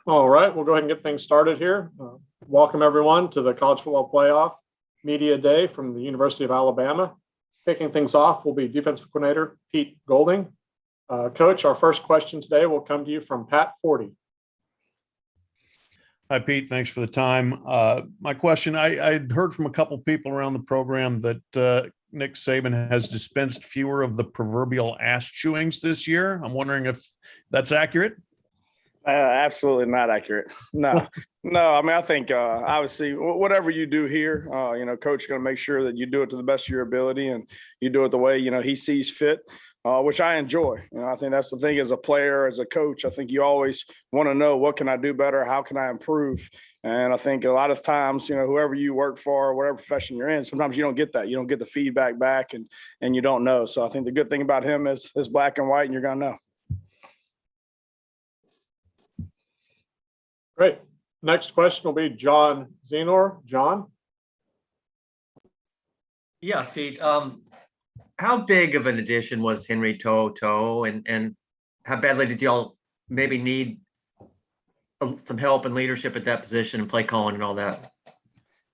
All right, we'll go ahead and get things started here. Welcome everyone to the College Football Playoff Media Day from the University of Alabama. Kicking things off will be defensive coordinator Pete Golding. Coach, our first question today will come to you from Pat Forty. Hi, Pete. Thanks for the time. My question, I'd heard from a couple people around the program that Nick Saban has dispensed fewer of the proverbial ass chewings this year. I'm wondering if that's accurate. Absolutely not accurate. No. I mean, I think obviously whatever you do here, coach is going to make sure that you do it to the best of your ability and you do it the way, he sees fit, which I enjoy. I think that's the thing as a player, as a coach. I think you always want to know, what can I do better? How can I improve? And I think a lot of times, whoever you work for, whatever profession you're in, sometimes you don't get that. You don't get the feedback back and you don't know. So I think the good thing about him is black and white, and you're going to know. Great. Next question will be John Zenor. John? Yeah, Pete. How big of an addition was Henry Toto, and how badly did y'all maybe need some help and leadership at that position and play calling and all that?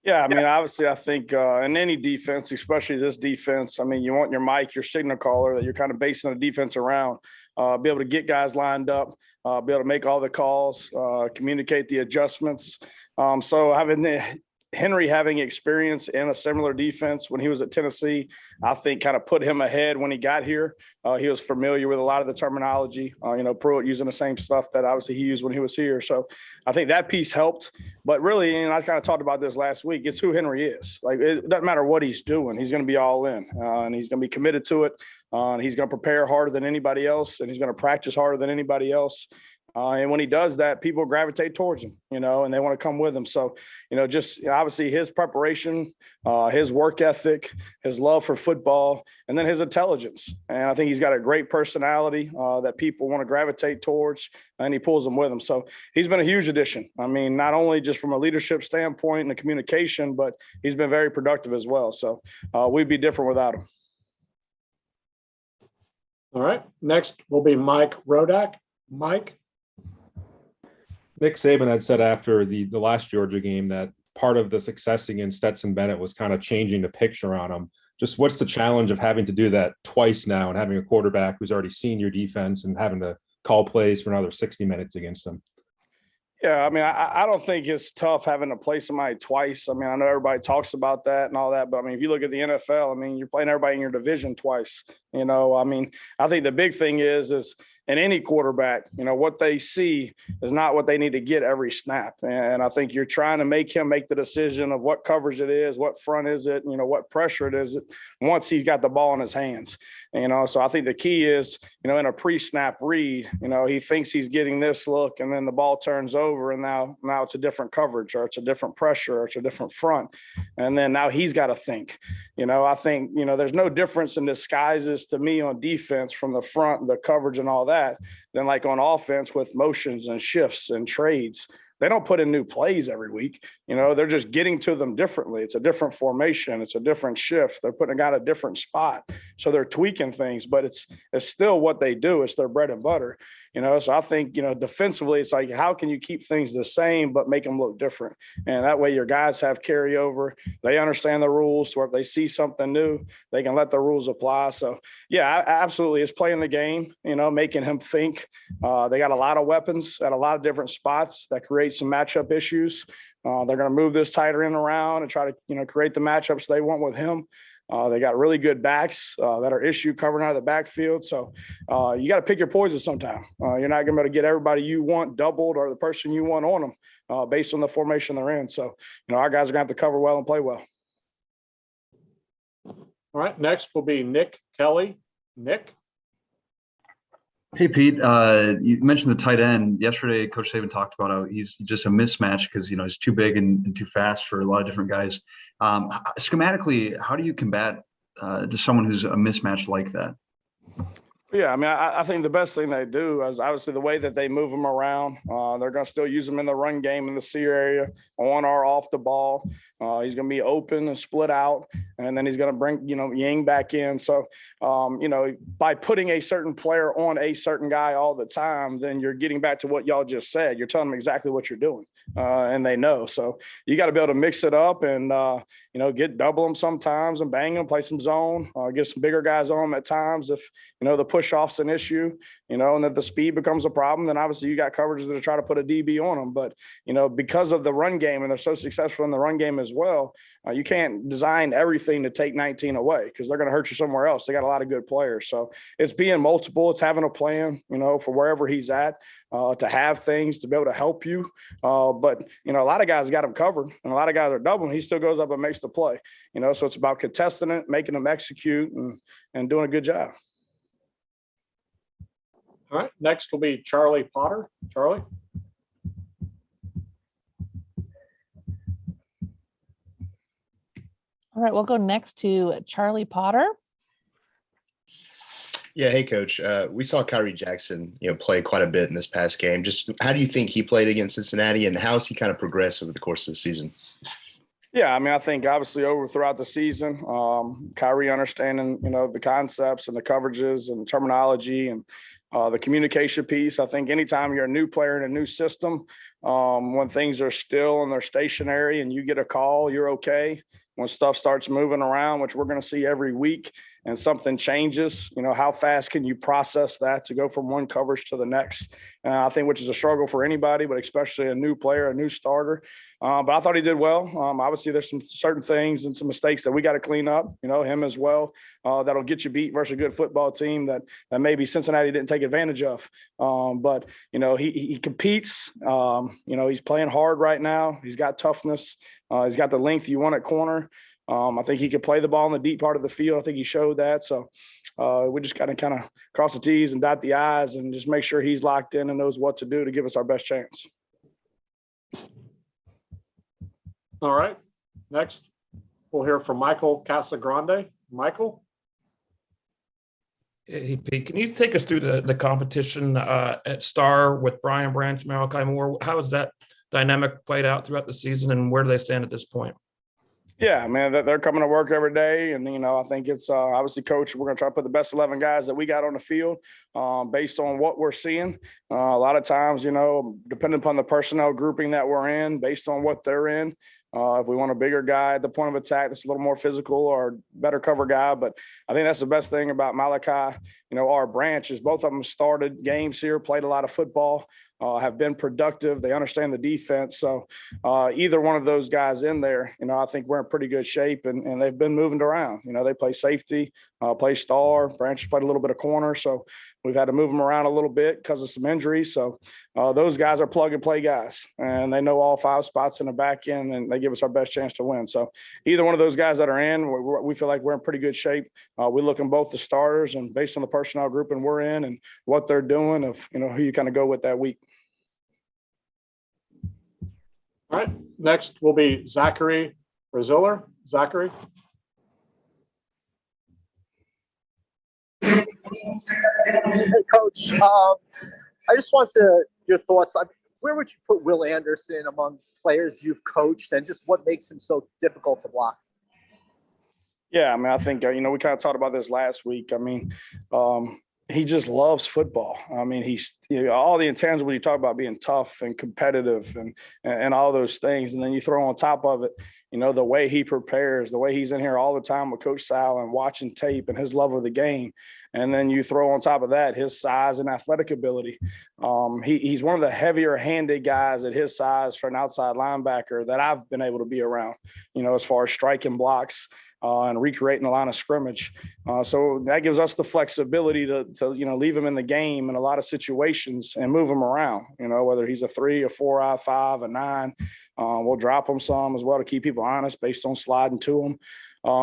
Yeah, I mean, obviously, I think in any defense, especially this defense, I mean, you want your mic, your signal caller that you're kind of basing the defense around, be able to get guys lined up, be able to make all the calls, communicate the adjustments. So having Henry having experience in a similar defense when he was at Tennessee, I think kind of put him ahead when he got here. He was familiar with a lot of the terminology, Pruitt using the same stuff that obviously he used when he was here. So I think that piece helped. But really, and I kind of talked about this last week, it's who Henry is. Like, it doesn't matter what he's doing. He's going to be all in, and he's going to be committed to it. And he's going to prepare harder than anybody else, and he's going to practice harder than anybody else. And when he does that, people gravitate towards him, and they want to come with him. So, just obviously his preparation, his work ethic, his love for football, and then his intelligence. And I think he's got a great personality that people want to gravitate towards, and he pulls them with him. So he's been a huge addition. I mean, not only just from a leadership standpoint and the communication, but he's been very productive as well. So we'd be different without him. All right. Next will be Mike Rodak. Mike? Nick Saban had said after the last Georgia game that part of the success against Stetson Bennett was kind of changing the picture on him. Just what's the challenge of having to do that twice now and having a quarterback who's already seen your defense and having to call plays for another 60 minutes against them? Yeah, I mean, I don't think it's tough having to play somebody twice. I mean, I know everybody talks about that and all that, but I mean, if you look at the NFL, I mean, you're playing everybody in your division twice. I mean, I think the big thing is in any quarterback, what they see is not what they need to get every snap. And I think you're trying to make him make the decision of what coverage it is, what front is it, what pressure it is once he's got the ball in his hands. So I think the key is, in a pre-snap read, he thinks he's getting this look and then the ball turns over and now it's a different coverage or it's a different pressure or it's a different front. And then now he's got to think. I think, there's no difference in disguises to me on defense from the front, the coverage and all that, than like on offense with motions and shifts and trades. They don't put in new plays every week. They're just getting to them differently. It's a different formation. It's a different shift. They're putting a guy in a different spot. So they're tweaking things, but it's still what they do. It's their bread and butter. So I think, defensively, it's like, how can you keep things the same, but make them look different? And that way your guys have carryover. They understand the rules. So if they see something new, they can let the rules apply. So yeah, absolutely. It's playing the game, making him think. They got a lot of weapons at a lot of different spots that create some matchup issues. They're going to move this tight end around and try to, create the matchups they want with him. They got really good backs that are issue covering out of the backfield. So you got to pick your poison sometime. You're not going to be able to get everybody you want doubled or the person you want on them based on the formation they're in. So, our guys are going to have to cover well and play well. All right. Next will be Nick Kelly. Nick? Hey, Pete, you mentioned the tight end. Yesterday, Coach Saban talked about how he's just a mismatch because, he's too big and too fast for a lot of different guys. Schematically, how do you combat just someone who's a mismatch like that? Yeah, I mean, I think the best thing they do is obviously the way that they move them around. They're going to still use them in the run game in the C area, on or off the ball. He's going to be open and split out. and then he's going to bring, Yang back in. So, by putting a certain player on a certain guy all the time, then you're getting back to what y'all just said. You're telling them exactly what you're doing, and they know. So you got to be able to mix it up and, double them sometimes and bang them, play some zone, get some bigger guys on them at times. If, the push off's an issue, and that the speed becomes a problem, then obviously you got coverages that are trying to put a DB on them. But, because of the run game and they're so successful in the run game as well, you can't design everything to take 19 away because they're going to hurt you somewhere else. They got a lot of good players. So it's being multiple. It's having a plan, for wherever he's at, to have things to be able to help you. But, a lot of guys got him covered and a lot of guys are doubling. He still goes up and makes the play, so it's about contesting it, making them execute and doing a good job. All right, next will be Charlie Potter. Charlie. All right, we'll go next to Charlie Potter. Yeah, hey coach. We saw Kyrie Jackson, play quite a bit in this past game. Just how do you think he played against Cincinnati, and how has he kind of progressed over the course of the season? Yeah, I think obviously throughout the season, Kyrie understanding, the concepts and the coverages and terminology and the communication piece. I think anytime you're a new player in a new system, when things are still and they're stationary and you get a call, you're okay. When stuff starts moving around, which we're going to see every week, and something changes, how fast can you process that to go from one coverage to the next? I think which is a struggle for anybody, but especially a new player, a new starter. But I thought he did well. Obviously, there's some certain things and some mistakes that we got to clean up, him as well. That'll get you beat versus a good football team that maybe Cincinnati didn't take advantage of. But, he competes. He's playing hard right now. He's got toughness. He's got the length you want at corner. I think he could play the ball in the deep part of the field. I think he showed that. So we just got to kind of cross the T's and dot the I's and just make sure he's locked in and knows what to do to give us our best chance. All right, next we'll hear from Michael Casagrande. Michael. Hey, Pete, can you take us through the competition at Star with Brian Branch, Malachi Moore? How has that dynamic played out throughout the season, and where do they stand at this point? Yeah, man, they're coming to work every day. And, I think it's obviously, coach, we're going to try to put the best 11 guys that we got on the field based on what we're seeing. A lot of times, depending upon the personnel grouping that we're in, based on what they're in, if we want a bigger guy at the point of attack that's a little more physical or better cover guy. But I think that's the best thing about Malachi, our Branch is both of them started games here, played a lot of football, have been productive. They understand the defense. So either one of those guys in there, I think we're in pretty good shape and they've been moving around. They play safety, play star. Branch played a little bit of corner. So we've had to move them around a little bit because of some injuries. So those guys are plug and play guys and they know all 5 spots in the back end and they give us our best chance to win. So either one of those guys that are in, we feel like we're in pretty good shape. We look in both the starters and based on the personnel group and we're in and what they're doing of, who you kind of go with that week. All right, next will be Zachary Braziler. Zachary. Hey, Coach. I just want your thoughts on where would you put Will Anderson among players you've coached and just what makes him so difficult to block? Yeah, I think, we kind of talked about this last week. He just loves football. He's all the intangibles you talk about being tough and competitive and all those things. And then you throw on top of it, the way he prepares, the way he's in here all the time with Coach Sal and watching tape and his love of the game. And then you throw on top of that his size and athletic ability. He's one of the heavier handed guys at his size for an outside linebacker that I've been able to be around, as far as striking blocks. And recreating the line of scrimmage. So that gives us the flexibility to leave him in the game in a lot of situations and move him around, whether he's a 3, a 4, a 5, a 9. We'll drop him some as well to keep people honest based on sliding to him.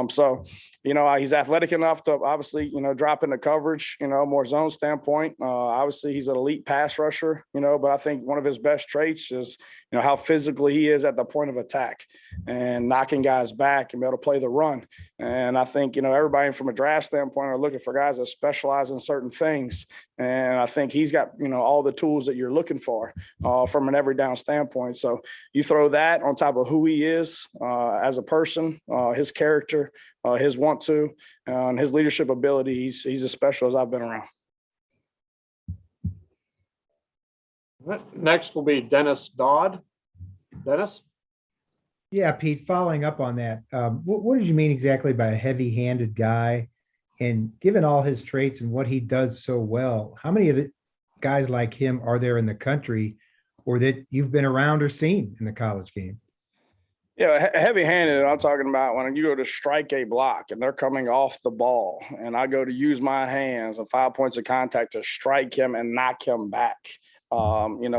So he's athletic enough to obviously, drop into coverage, more zone standpoint. Obviously he's an elite pass rusher, but I think one of his best traits is, how physically he is at the point of attack and knocking guys back and be able to play the run. And I think, everybody from a draft standpoint are looking for guys that specialize in certain things. And I think he's got, all the tools that you're looking for from an every down standpoint. So you throw that on top of who he is as a person, his character, character, his want to, and his leadership ability. He's as special as I've been around. Next will be Dennis Dodd. Dennis? Yeah, Pete, following up on that, what did you mean exactly by a heavy-handed guy? And given all his traits and what he does so well, how many of the guys like him are there in the country or that you've been around or seen in the college game? Yeah, heavy-handed, I'm talking about when you go to strike a block and they're coming off the ball and I go to use my hands and 5 points of contact to strike him and knock him back.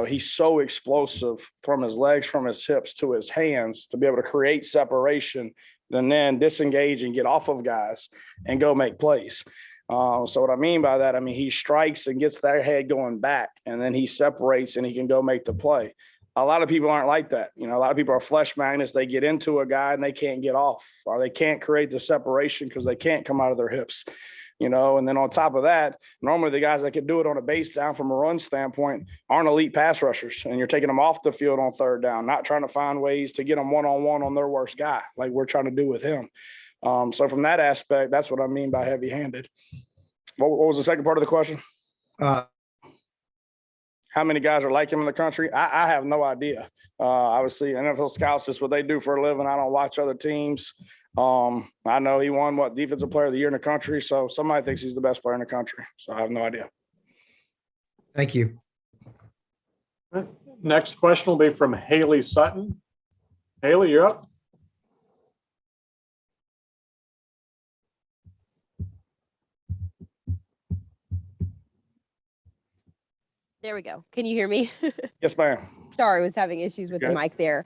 He's so explosive from his legs, from his hips to his hands to be able to create separation and then disengage and get off of guys and go make plays. So what I mean by that, he strikes and gets their head going back and then he separates and he can go make the play. A lot of people aren't like that. A lot of people are flesh magnets. They get into a guy and they can't get off, or they can't create the separation because they can't come out of their hips. And then on top of that, normally the guys that can do it on a base down from a run standpoint aren't elite pass rushers. And you're taking them off the field on third down, not trying to find ways to get them one-on-one on their worst guy, like we're trying to do with him. So from that aspect, that's what I mean by heavy-handed. What was the second part of the question? How many guys are like him in the country? I have no idea. Obviously, NFL scouts is what they do for a living. I don't watch other teams. I know he won defensive player of the year in the country. So somebody thinks he's the best player in the country. So I have no idea. Thank you. Next question will be from Haley Sutton. Haley, you're up. There we go. Can you hear me? Yes, ma'am. Sorry, I was having issues with Okay. the mic there.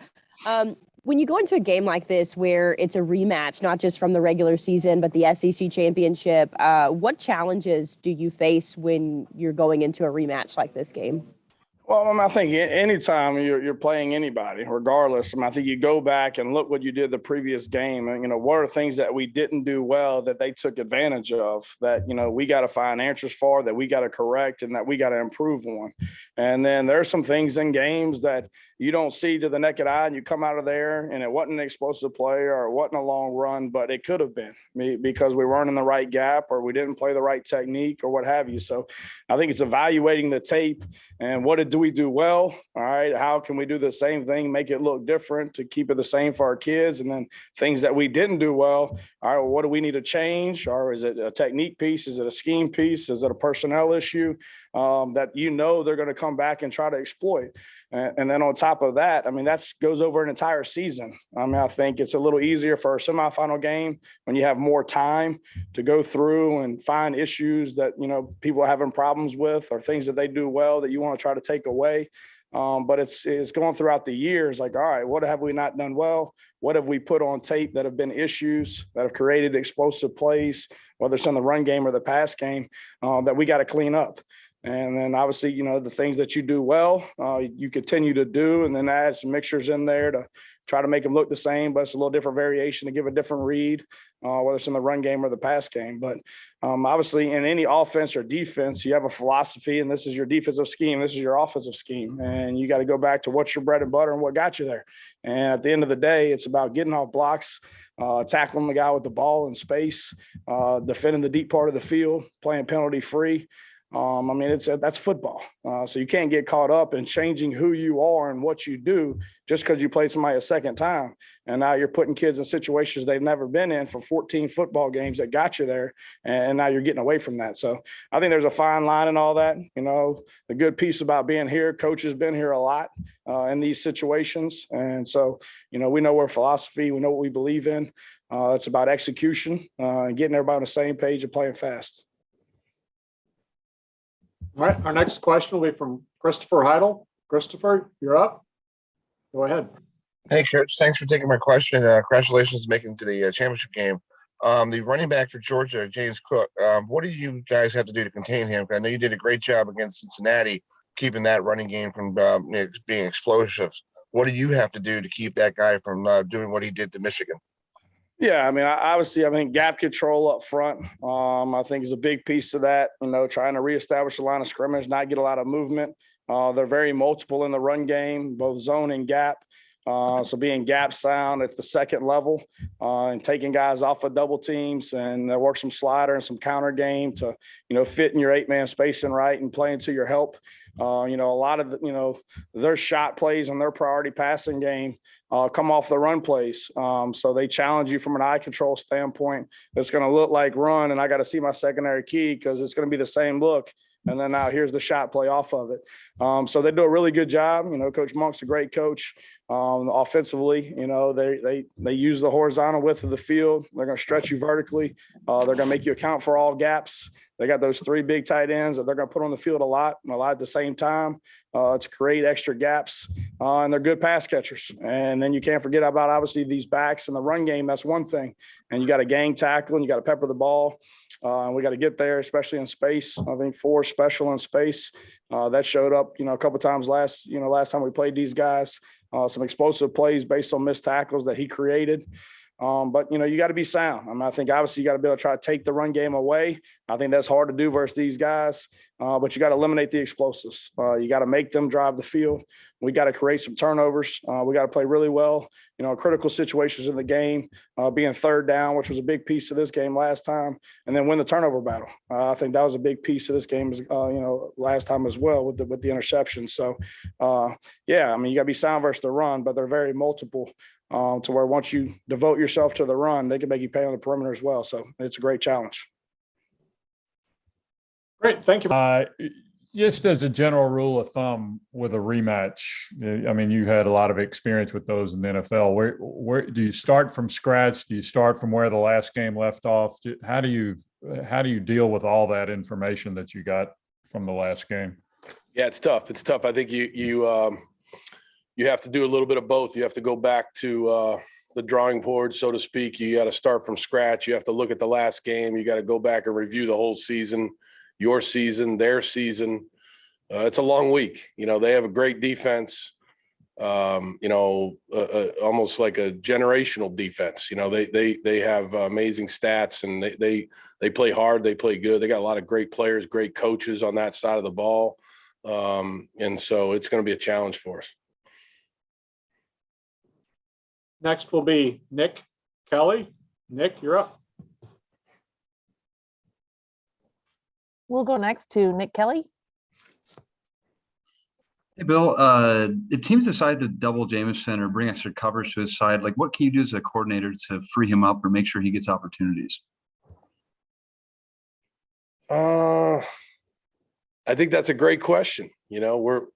When you go into a game like this where it's a rematch, not just from the regular season, but the SEC championship, what challenges do you face when you're going into a rematch like this game? Well, I think anytime you're playing anybody, regardless, I think you go back and look what you did the previous game. And, what are things that we didn't do well that they took advantage of that, we got to find answers for, that we got to correct, and that we got to improve on. And then there's some things in games that you don't see to the naked eye, and you come out of there and it wasn't an explosive play or it wasn't a long run, but it could have been because we weren't in the right gap or we didn't play the right technique or what have you. So I think it's evaluating the tape and what do we do well? All right. How can we do the same thing, make it look different to keep it the same for our kids? And then things that we didn't do well. All right. Well, what do we need to change? Or is it a technique piece? Is it a scheme piece? Is it a personnel issue that they're going to come back and try to exploit? And then on top of that, that goes over an entire season. I think it's a little easier for a semifinal game when you have more time to go through and find issues that, people are having problems with or things that they do well that you want to try to take away. But it's going throughout the years like, all right, what have we not done well? What have we put on tape that have been issues that have created explosive plays, whether it's in the run game or the pass game, that we got to clean up? And then obviously, the things that you do well, you continue to do, and then add some mixtures in there to try to make them look the same, but it's a little different variation to give a different read, whether it's in the run game or the pass game. But obviously in any offense or defense, you have a philosophy, and this is your defensive scheme. This is your offensive scheme. And you got to go back to what's your bread and butter and what got you there. And at the end of the day, it's about getting off blocks, tackling the guy with the ball in space, defending the deep part of the field, playing penalty free. That's football. So you can't get caught up in changing who you are and what you do just because you played somebody a second time. And now you're putting kids in situations they've never been in for 14 football games that got you there. And now you're getting away from that. So I think there's a fine line in all that. The good piece about being here, coach has been here a lot in these situations. And so, we know our philosophy, we know what we believe in. It's about execution and getting everybody on the same page and playing fast. All right. Our next question will be from Christopher Heidel. Christopher, you're up. Go ahead. Hey, Coach. Thanks for taking my question. Congratulations on making it to the championship game. The running back for Georgia, James Cook, what do you guys have to do to contain him? I know you did a great job against Cincinnati, keeping that running game from being explosive. What do you have to do to keep that guy from doing what he did to Michigan? Yeah, obviously, gap control up front, I think is a big piece of that, trying to reestablish the line of scrimmage, not get a lot of movement. They're very multiple in the run game, both zone and gap. So being gap sound at the second level and taking guys off of double teams and work some slider and some counter game to, fit in your 8-man spacing right and playing to your help. A lot of their shot plays and their priority passing game come off the run plays. So they challenge you from an eye control standpoint. It's going to look like run, and I got to see my secondary key because it's going to be the same look. And then now here's the shot play off of it. So they do a really good job. Coach Monk's a great coach. Offensively, they use the horizontal width of the field. They're going to stretch you vertically. They're going to make you account for all gaps. They got those 3 big tight ends that they're going to put on the field a lot at the same time to create extra gaps. And they're good pass catchers. And then you can't forget about, obviously, these backs in the run game. That's one thing. And you got to gang tackle and you got to pepper the ball. And we got to get there, especially in space. I think 4 special in space. That showed up, a couple of times last time we played these guys. Some explosive plays based on missed tackles that he created. But you got to be sound. I think obviously you got to be able to try to take the run game away. I think that's hard to do versus these guys. But you got to eliminate the explosives. You got to make them drive the field. We got to create some turnovers. We got to play really well, critical situations in the game, being third down, which was a big piece of this game last time, and then win the turnover battle. I think that was a big piece of this game, last time as well with the interception. So, you got to be sound versus the run, but they're very multiple. To where once you devote yourself to the run, they can make you pay on the perimeter as well. So it's a great challenge. Great, thank you. Just as a general rule of thumb with a rematch, you had a lot of experience with those in the NFL. Where do you start from scratch? Do you start from where the last game left off? How do you deal with all that information that you got from the last game? Yeah, it's tough. I think you have to do a little bit of both. You have to go back to the drawing board, so to speak. You got to start from scratch. You have to look at the last game. You got to go back and review the whole season, your season, their season. It's a long week. They have a great defense, almost like a generational defense. They have amazing stats, and they play hard. They play good. They got a lot of great players, great coaches on that side of the ball. And so it's going to be a challenge for us. Next will be Nick Kelly. Nick, you're up. We'll go next to Nick Kelly. Hey, Bill, if teams decide to double Jamison or bring extra coverage to his side, what can you do as a coordinator to free him up or make sure he gets opportunities? I think that's a great question. We're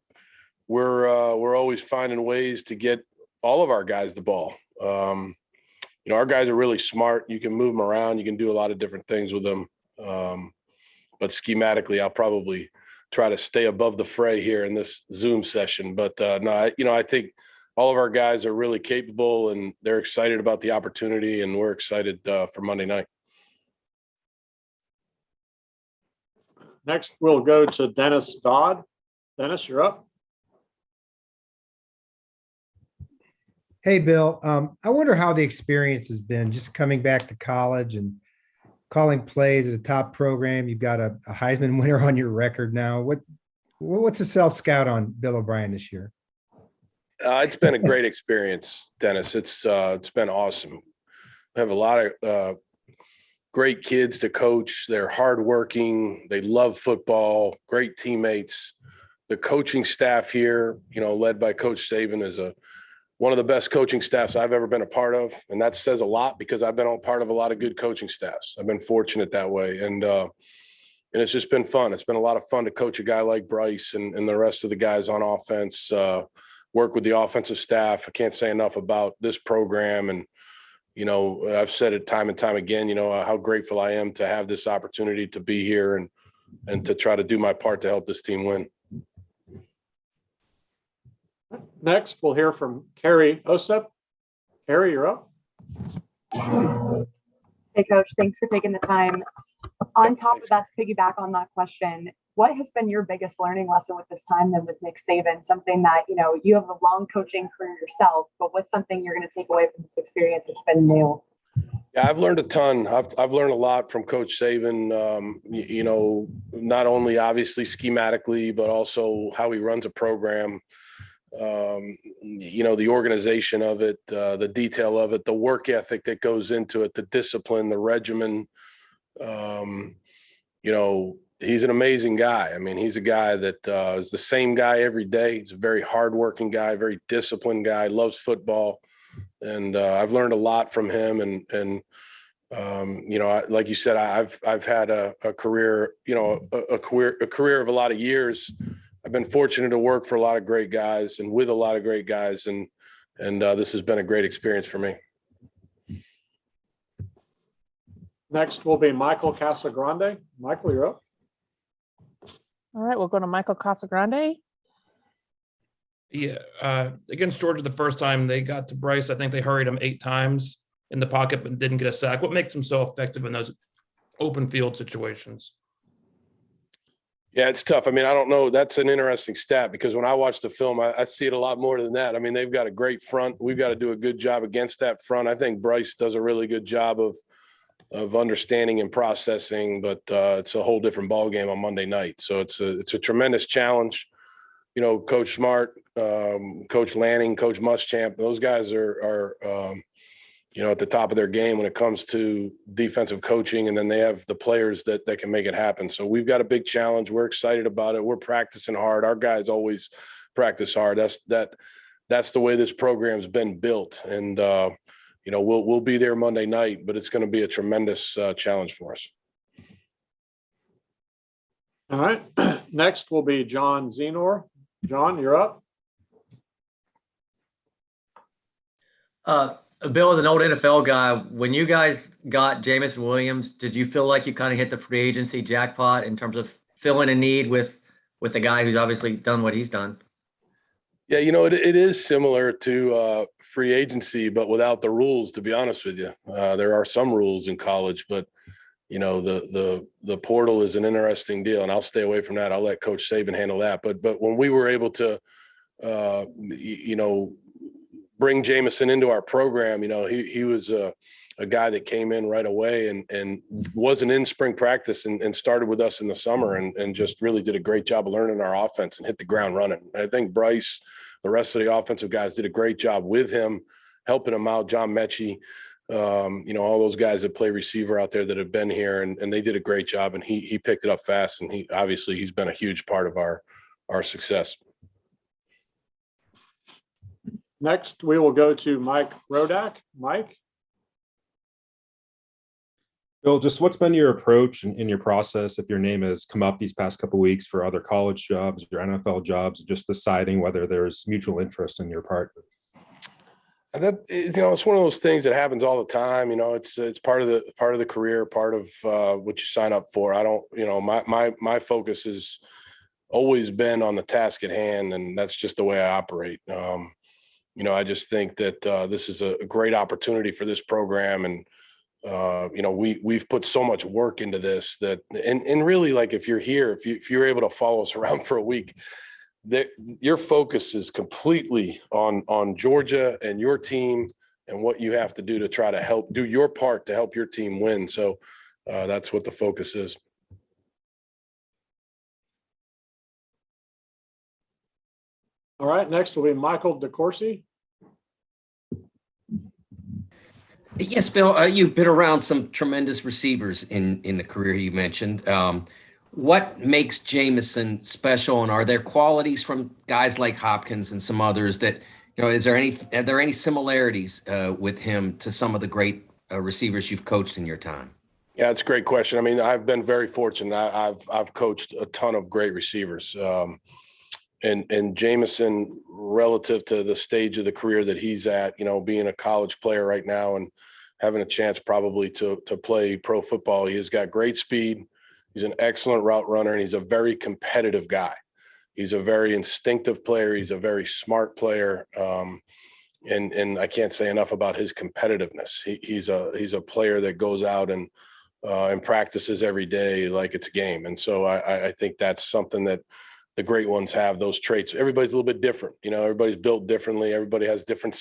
always finding ways to get all of our guys the ball. Our guys are really smart. You can move them around. You can do a lot of different things with them. But schematically, I'll probably try to stay above the fray here in this Zoom session. But I think all of our guys are really capable and they're excited about the opportunity, and we're excited for Monday night. Next, we'll go to Dennis Dodd. Dennis, you're up. Hey, Bill, I wonder how the experience has been just coming back to college and calling plays at a top program. You've got a Heisman winner on your record now. What's a self-scout on Bill O'Brien this year? It's been a great experience, Dennis. It's been awesome. We have a lot of great kids to coach. They're hardworking. They love football, great teammates. The coaching staff here, led by Coach Saban, is one of the best coaching staffs I've ever been a part of. And that says a lot because I've been a part of a lot of good coaching staffs. I've been fortunate that way. And it's just been fun. It's been a lot of fun to coach a guy like Bryce and the rest of the guys on offense, work with the offensive staff. I can't say enough about this program. And, I've said it time and time again, how grateful I am to have this opportunity to be here and to try to do my part to help this team win. Next, we'll hear from Carrie Osep. Carrie, you're up. Hey, Coach, thanks for taking the time. On top of that, to piggyback on that question, what has been your biggest learning lesson with this time then with Nick Saban? Something that, you have a long coaching career yourself, but what's something you're going to take away from this experience that's been new? Yeah, I've learned a ton. I've learned a lot from Coach Saban, not only obviously schematically, but also how he runs a program. the organization of it, the detail of it, the work ethic that goes into it, the discipline, the regimen. He's an amazing guy. I mean, he's a guy that is the same guy every day. He's a very hardworking guy, very disciplined guy, loves football. And I've learned a lot from him. Like you said, I've had a career, a career of a lot of years. I've been fortunate to work for a lot of great guys and with a lot of great guys. And this has been a great experience for me. Next will be Michael Casagrande. Michael, you're up. All right, we'll go to Michael Casagrande. Yeah, against Georgia the first time they got to Bryce, I think they hurried him 8 times in the pocket but didn't get a sack. What makes him so effective in those open field situations? Yeah, it's tough. I mean, I don't know. That's an interesting stat because when I watch the film, I see it a lot more than that. I mean, they've got a great front. We've got to do a good job against that front. I think Bryce does a really good job of understanding and processing, but it's a whole different ballgame on Monday night. So it's a tremendous challenge. Coach Smart, Coach Lanning, Coach Muschamp, those guys are at the top of their game when it comes to defensive coaching, and then they have the players that can make it happen. So we've got a big challenge. We're excited about it. We're practicing hard. Our guys always practice hard. That's the way this program's been built. And we'll be there Monday night, but it's going to be a tremendous challenge for us. All right. Next will be John Zenor. John, you're up. Bill, as an old NFL guy, when you guys got Jameson Williams, did you feel like you kind of hit the free agency jackpot in terms of filling a need with a guy who's obviously done what he's done? Yeah, it is similar to free agency, but without the rules, to be honest with you. There are some rules in college, but the portal is an interesting deal, and I'll stay away from that. I'll let Coach Saban handle that. But when we were able to, bring Jameson into our program, he was a guy that came in right away and wasn't in spring practice and started with us in the summer and just really did a great job of learning our offense and hit the ground running. I think Bryce, the rest of the offensive guys did a great job with him, helping him out. John Mechie, all those guys that play receiver out there that have been here and they did a great job, and he picked it up fast, and he's been a huge part of our success. Next, we will go to Mike Rodak. Mike. Bill, just what's been your approach in your process if your name has come up these past couple of weeks for other college jobs, your NFL jobs, just deciding whether there's mutual interest in your part? It's one of those things that happens all the time. It's part of the career, part of what you sign up for. I don't, my focus has always been on the task at hand, and that's just the way I operate. I just think that this is a great opportunity for this program, and we've put so much work into this that, and really, like, if you're here, if you're able to follow us around for a week, your focus is completely on Georgia and your team and what you have to do to try to do your part to help your team win. So that's what the focus is. All right, next will be Michael DeCourcy. Yes, Bill, you've been around some tremendous receivers in the career you mentioned. What makes Jameson special, and are there qualities from guys like Hopkins and some others that, are there any similarities with him to some of the great receivers you've coached in your time? Yeah, it's a great question. I mean, I've been very fortunate. I've coached a ton of great receivers. And Jameson, relative to the stage of the career that he's at, being a college player right now and having a chance probably to play pro football, he has got great speed. He's an excellent route runner, and he's a very competitive guy. He's a very instinctive player. He's a very smart player. And I can't say enough about his competitiveness. He's a player that goes out and practices every day like it's a game. And so I think that's something that the great ones have, those traits. Everybody's a little bit different. Everybody's built differently. Everybody has different,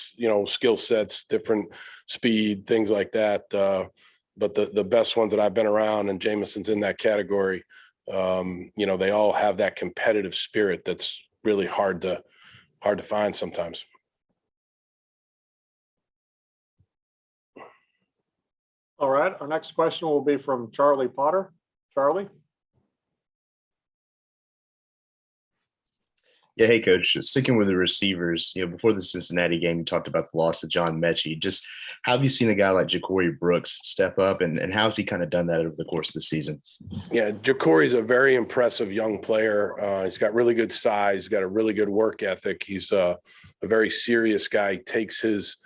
skill sets, different speed, things like that. But the best ones that I've been around, and Jameson's in that category, they all have that competitive spirit that's really hard hard to find sometimes. All right, our next question will be from Charlie Potter. Charlie? Yeah, hey coach. Just sticking with the receivers, before the Cincinnati game, you talked about the loss of John Mechie. Just how have you seen a guy like Ja'Cory Brooks step up, and how has he kind of done that over the course of the season? Yeah, Ja'Cory's a very impressive young player. He's got really good size, he's got a really good work ethic. He's a very serious guy. He takes his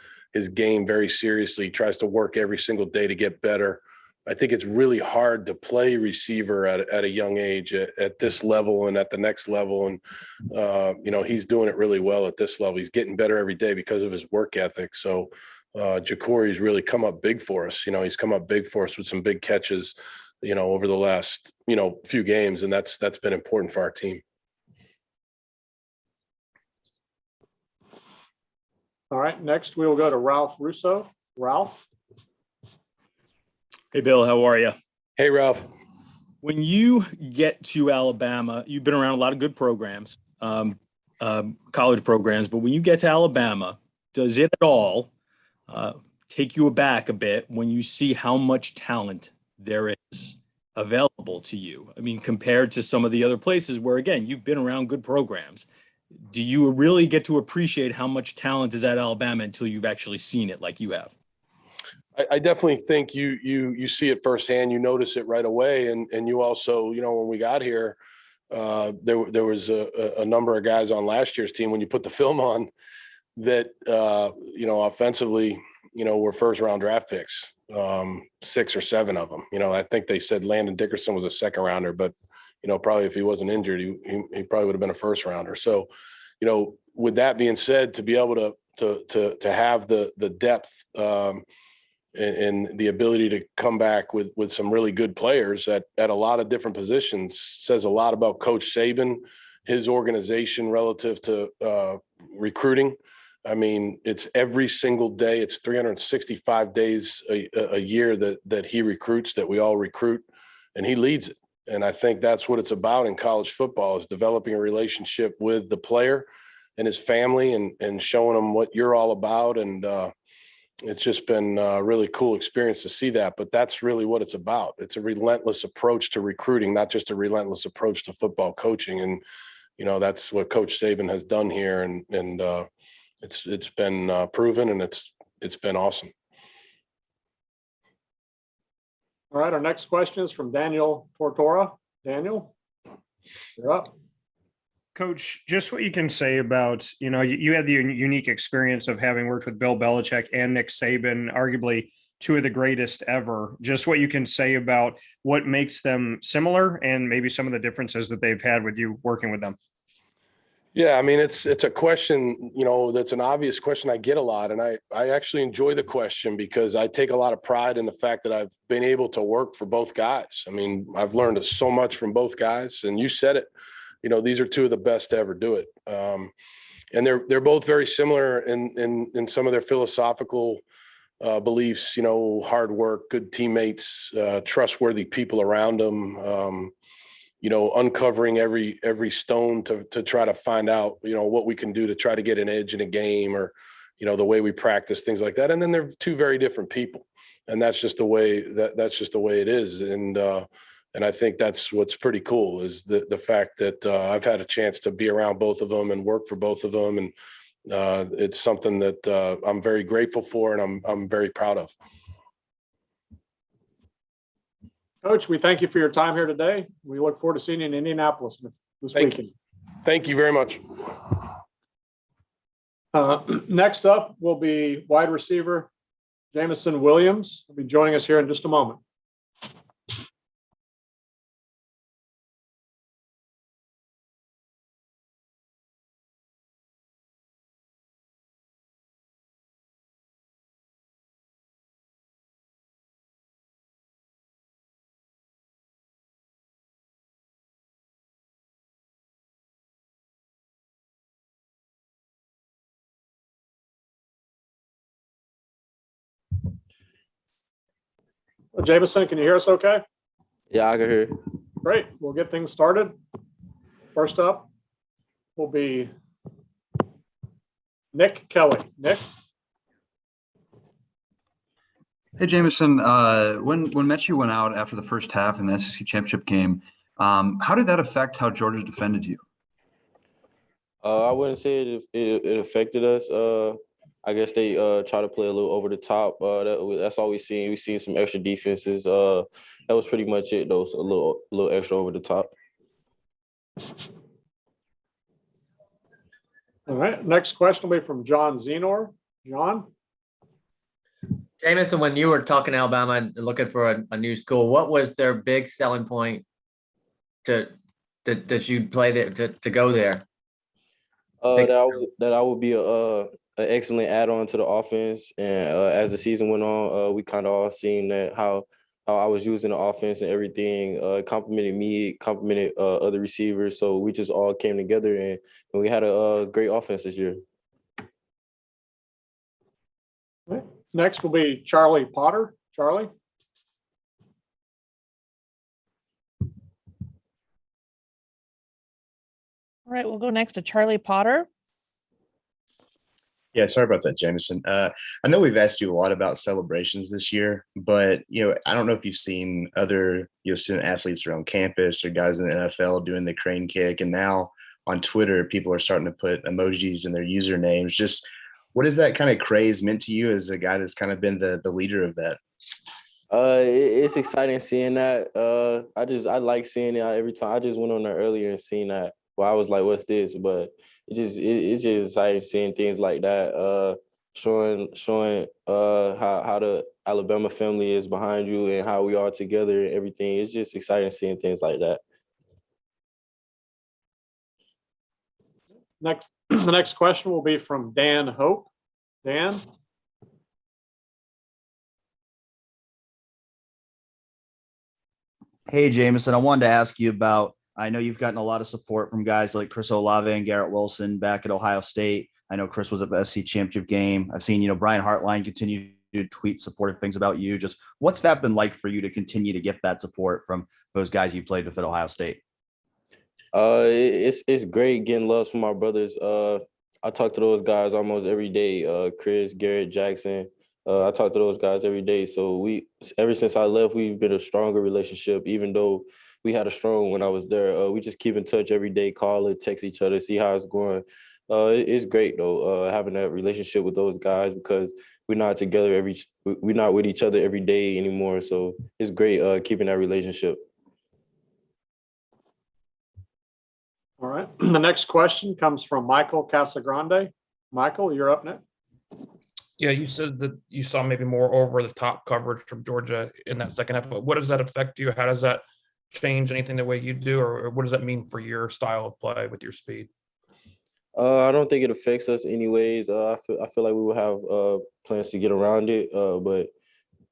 game very seriously. He tries to work every single day to get better. I think it's really hard to play receiver at a young age at this level and at the next level. And, he's doing it really well at this level. He's getting better every day because of his work ethic. So Ja'Cory's really come up big for us. He's come up big for us with some big catches, over the last, few games. And that's been important for our team. All right, next we will go to Ralph Russo. Ralph? Hey, Bill, how are you? Hey, Ralph. When you get to Alabama, you've been around a lot of good programs, college programs, but when you get to Alabama, does it at all take you aback a bit when you see how much talent there is available to you? I mean, compared to some of the other places where, again, you've been around good programs. Do you really get to appreciate how much talent is at Alabama until you've actually seen it like you have? I definitely think you see it firsthand. You notice it right away, and you also, when we got here, there was a number of guys on last year's team when you put the film on that offensively, were first round draft picks, 6 or 7 of them. I think they said Landon Dickerson was a second rounder, but probably if he wasn't injured, he probably would have been a first rounder. So, with that being said, to be able to have the depth and the ability to come back with some really good players at a lot of different positions says a lot about Coach Saban, his organization relative to recruiting. I mean, it's every single day. It's 365 days a year that he recruits, that we all recruit, and he leads it. And I think that's what it's about in college football, is developing a relationship with the player and his family and showing them what you're all about. And it's just been a really cool experience to see that. But that's really what it's about. It's a relentless approach to recruiting, not just a relentless approach to football coaching. And, that's what Coach Saban has done here. And it's been proven, and it's been awesome. All right, our next question is from Daniel Tortora. Daniel, you're up. Coach, just what you can say about, you had the unique experience of having worked with Bill Belichick and Nick Saban, arguably 2 of the greatest ever. Just what you can say about what makes them similar and maybe some of the differences that they've had with you working with them. Yeah, I mean, it's a question, that's an obvious question I get a lot. And I actually enjoy the question because I take a lot of pride in the fact that I've been able to work for both guys. I mean, I've learned so much from both guys, and you said it. These are 2 of the best to ever do it. And they're both very similar in some of their philosophical beliefs, hard work, good teammates, trustworthy people around them, uncovering every stone to try to find out, what we can do to try to get an edge in a game, or, the way we practice, things like that. And then they're 2 very different people. And that's just the way it is. And I think that's what's pretty cool, is the fact that I've had a chance to be around both of them and work for both of them. And it's something that I'm very grateful for, and I'm very proud of. Coach, we thank you for your time here today. We look forward to seeing you in Indianapolis this weekend. Thank you very much. Next up will be wide receiver Jamison Williams. He'll be joining us here in just a moment. Jamison, can you hear us okay? Yeah, I can hear you. Great. We'll get things started. First up will be Nick Kelly. Nick? Hey, Jameson, when Mechie went out after the first half in the SEC championship game, how did that affect how Georgia defended you? I wouldn't say it affected us. I guess they try to play a little over the top. That's all we seen. We seen some extra defenses. That was pretty much it, though. So a little extra over the top. All right. Next question will be from John Zenor. John? Jameson, when you were talking to Alabama and looking for a new school, what was their big selling point that you play there to go there? That I would be an excellent add-on to the offense. And as the season went on, we kind of all seen that how I was using the offense and everything complimented me, complimented other receivers. So we just all came together and we had a great offense this year. Next will be Charlie Potter. Charlie? All right, we'll go next to Charlie Potter. Yeah, sorry about that, Jameson. I know we've asked you a lot about celebrations this year, but I don't know if you've seen other student athletes around campus or guys in the NFL doing the crane kick, and now on Twitter, people are starting to put emojis in their usernames. Just what has that kind of craze meant to you as a guy that's kind of been the leader of that? It's exciting seeing that. I like seeing it every time. I just went on there earlier and seen that. Well, I was like, "What's this?" But it's just exciting seeing things like that. Showing how the Alabama family is behind you and how we are together and everything. It's just exciting seeing things like that. The next question will be from Dan Hope. Dan? Hey, Jameson, I wanted to ask you about, I know you've gotten a lot of support from guys like Chris Olave and Garrett Wilson back at Ohio State. I know Chris was at the SC championship game. I've seen, Brian Hartline continue to tweet supportive things about you. Just what's that been like for you to continue to get that support from those guys you played with at Ohio State? It's great getting love from my brothers. I talk to those guys almost every day. Chris, Garrett, Jackson. I talk to those guys every day. So ever since I left, we've been a stronger relationship, even though we had a strong when I was there. We just keep in touch every day, call it, text each other, see how it's going. It's great though, having that relationship with those guys because we're not we're not with each other every day anymore. So it's great keeping that relationship. All right. The next question comes from Michael Casagrande. Michael, you're up next. Yeah, you said that you saw maybe more over the top coverage from Georgia in that second half. But what does that affect you? How does that change anything the way you do, or what does that mean for your style of play with your speed? I don't think it affects us anyways. I feel like we will have plans to get around it, but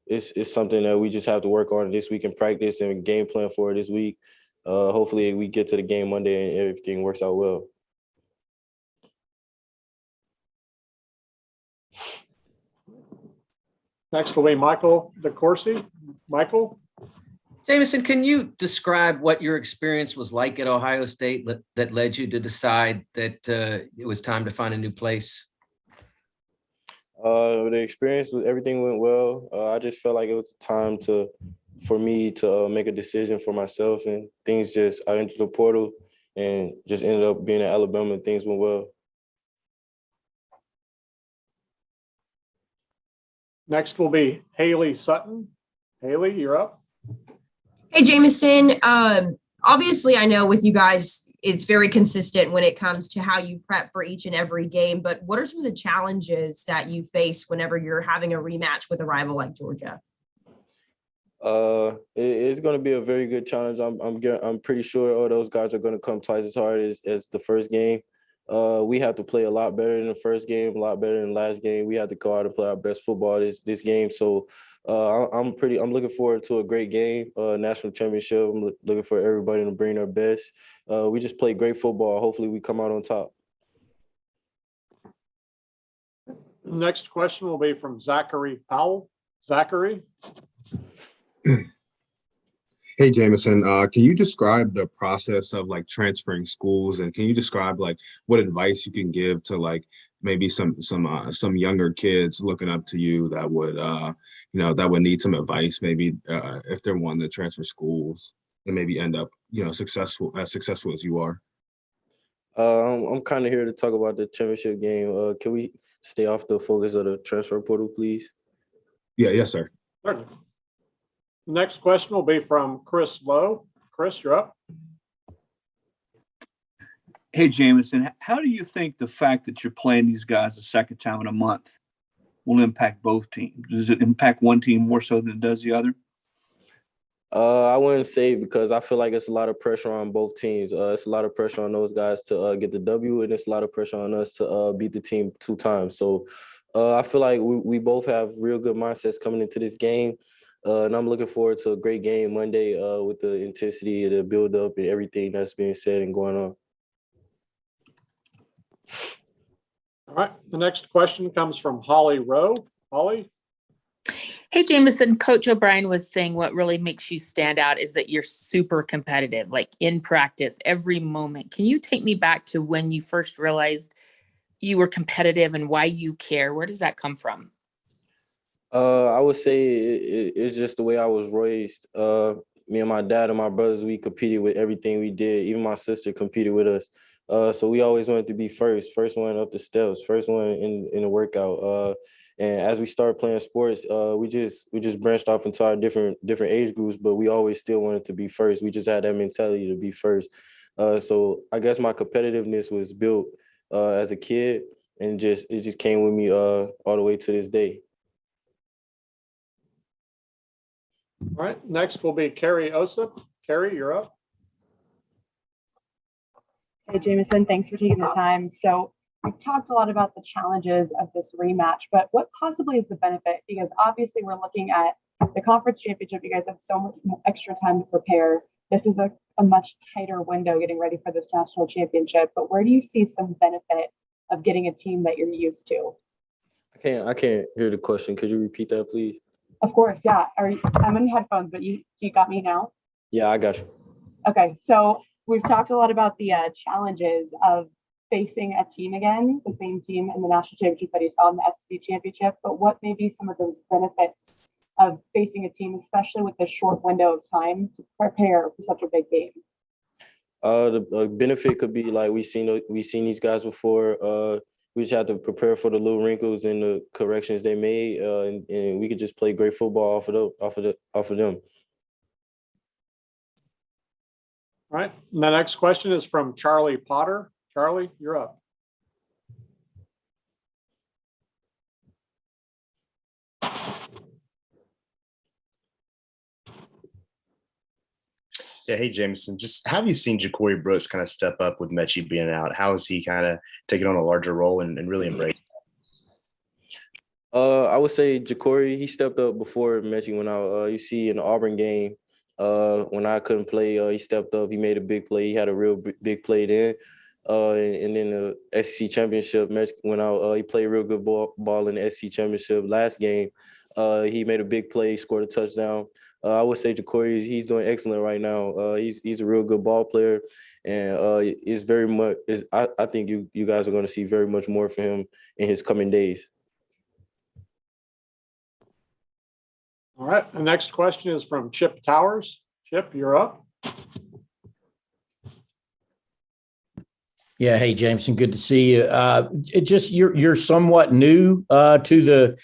it's something that we just have to work on this week in practice and game plan for this week. Hopefully we get to the game Monday and everything works out well. Next will be Michael DeCourcy. Michael? Jameson, can you describe what your experience was like at Ohio State that led you to decide that it was time to find a new place? The experience was everything went well. I just felt like it was time for me to make a decision for myself, and I entered the portal and just ended up being at Alabama and things went well. Next will be Haley Sutton. Haley, you're up. Hey, Jameson. Obviously, I know with you guys, it's very consistent when it comes to how you prep for each and every game. But what are some of the challenges that you face whenever you're having a rematch with a rival like Georgia? It's going to be a very good challenge. I'm pretty sure all those guys are going to come twice as hard as the first game. We have to play a lot better than the first game, a lot better than the last game. We have to go out and play our best football this game. So I'm looking forward to a great game, national championship. I'm looking for everybody to bring their best. We just play great football. Hopefully we come out on top. Next question will be from Zachary Powell. Zachary? Hey Jameson, can you describe the process of like transferring schools, and can you describe like what advice you can give to like maybe some younger kids looking up to you that would that would need some advice maybe if they're wanting to transfer schools and maybe end up successful as you are. I'm kind of here to talk about the championship game. Can we stay off the focus of the transfer portal, please? Yeah, yes, sir. Certainly. Next question will be from Chris Lowe. Chris, you're up. Hey, Jameson, how do you think the fact that you're playing these guys a second time in a month will impact both teams? Does it impact one team more so than it does the other? I wouldn't say, because I feel like it's a lot of pressure on both teams. It's a lot of pressure on those guys to get the W, and it's a lot of pressure on us to beat the team 2 times. So I feel like we both have real good mindsets coming into this game. And I'm looking forward to a great game Monday with the intensity, the build-up, and everything that's being said and going on. All right. The next question comes from Holly Rowe. Holly? Hey, Jameson, Coach O'Brien was saying what really makes you stand out is that you're super competitive, like in practice, every moment. Can you take me back to when you first realized you were competitive and why you care? Where does that come from? I would say it's just the way I was raised. Me and my dad and my brothers, we competed with everything we did. Even my sister competed with us. So we always wanted to be first one up the steps, first one in the workout. And as we started playing sports, we just branched off into our different age groups, but we always still wanted to be first. We just had that mentality to be first. So I guess my competitiveness was built as a kid, and it just came with me all the way to this day. All right. Next will be Carrie Osip. Carrie, you're up. Hey, Jameson, thanks for taking the time. So we've talked a lot about the challenges of this rematch, but what possibly is the benefit? Because obviously we're looking at the conference championship. You guys have so much extra time to prepare. This is a much tighter window getting ready for this national championship. But where do you see some benefit of getting a team that you're used to? I can't hear the question. Could you repeat that, please? Of course, yeah. I'm in headphones, but you got me now? Yeah, I got you. Okay, so we've talked a lot about the challenges of facing a team again, the same team in the national championship that you saw in the SEC championship, but what may be some of those benefits of facing a team, especially with the short window of time to prepare for such a big game? The benefit could be like we've seen these guys before. We just have to prepare for the little wrinkles and the corrections they made, and we could just play great football off of them. All right. And the next question is from Charlie Potter. Charlie, you're up. Yeah, hey Jameson, just how have you seen Ja'Cory Brooks kind of step up with Mechie being out? How has he kind of taken on a larger role and really embraced that? I would say Ja'Cory, he stepped up before Mechie went out. You see in the Auburn game, when I couldn't play, he stepped up. He made a big play. He had a real big play then. And then the SEC championship, Mechie went out. He played real good ball in the SEC championship. Last game, he made a big play, scored a touchdown. I would say Ja'Cory, he's doing excellent right now. He's a real good ball player, and it's very much. I think you guys are going to see very much more from him in his coming days. All right. The next question is from Chip Towers. Chip, you're up. Yeah. Hey, Jameson, good to see you. You're somewhat new to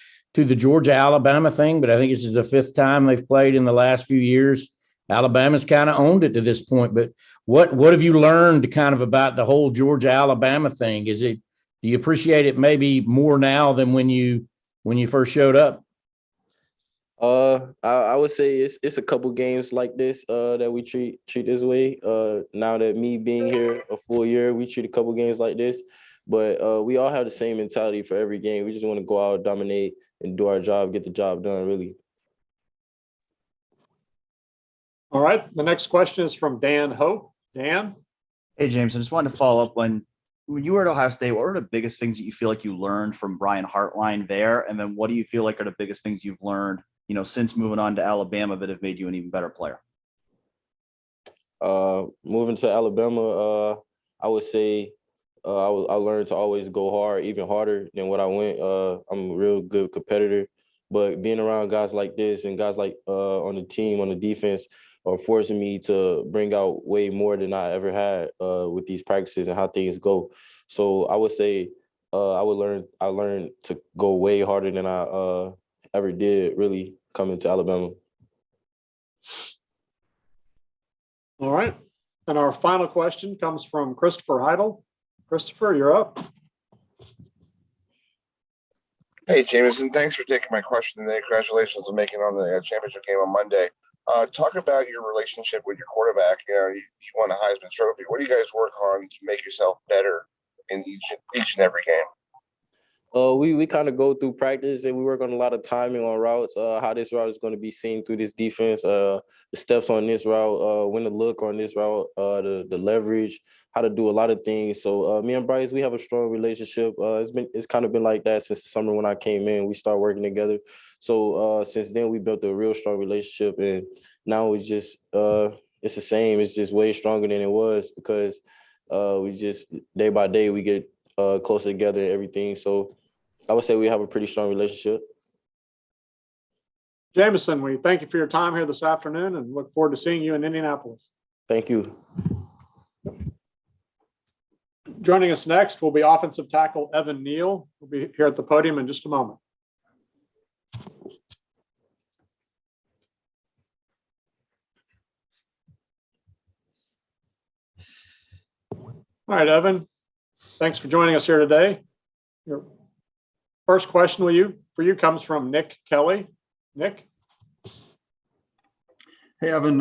the Georgia-Alabama thing, but I think this is the 5th time they've played in the last few years. Alabama's kind of owned it to this point, but what have you learned kind of about the whole Georgia-Alabama thing? Do you appreciate it maybe more now than when you first showed up? I would say it's a couple games like this that we treat this way. Now that me being here a full year, we treat a couple games like this, but we all have the same mentality for every game. We just want to go out, dominate, and do our job, get the job done, really. All right. The next question is from Dan Hope. Dan? Hey, James, I just wanted to follow up when you were at Ohio State, what were the biggest things that you feel like you learned from Brian Hartline there? And then what do you feel like are the biggest things you've learned, since moving on to Alabama that have made you an even better player? Moving to Alabama, I would say I learned to always go hard, even harder than what I went. I'm a real good competitor, but being around guys like this and guys like on the team, on the defense, are forcing me to bring out way more than I ever had with these practices and how things go. So I would say I learned to go way harder than I ever did really coming to Alabama. All right. And our final question comes from Christopher Heidel. Christopher, you're up. Hey, Jameson, thanks for taking my question today. Congratulations on making on the championship game on Monday. Talk about your relationship with your quarterback. You won a Heisman Trophy. What do you guys work on to make yourself better in each and every game? We kind of go through practice and we work on a lot of timing on routes, how this route is going to be seen through this defense, the steps on this route, when to look on this route, the leverage, how to do a lot of things. So me and Bryce, we have a strong relationship. It's kind of been like that since the summer when I came in. We started working together. So since then we built a real strong relationship, and now it's just it's the same. It's just way stronger than it was because we just day by day we get closer together and everything. So I would say we have a pretty strong relationship. Jameson, we thank you for your time here this afternoon and look forward to seeing you in Indianapolis. Thank you. Joining us next will be offensive tackle Evan Neal. We'll be here at the podium in just a moment. All right, Evan, thanks for joining us here today. Your first question for you comes from Nick Kelly. Nick? Hey, Evan,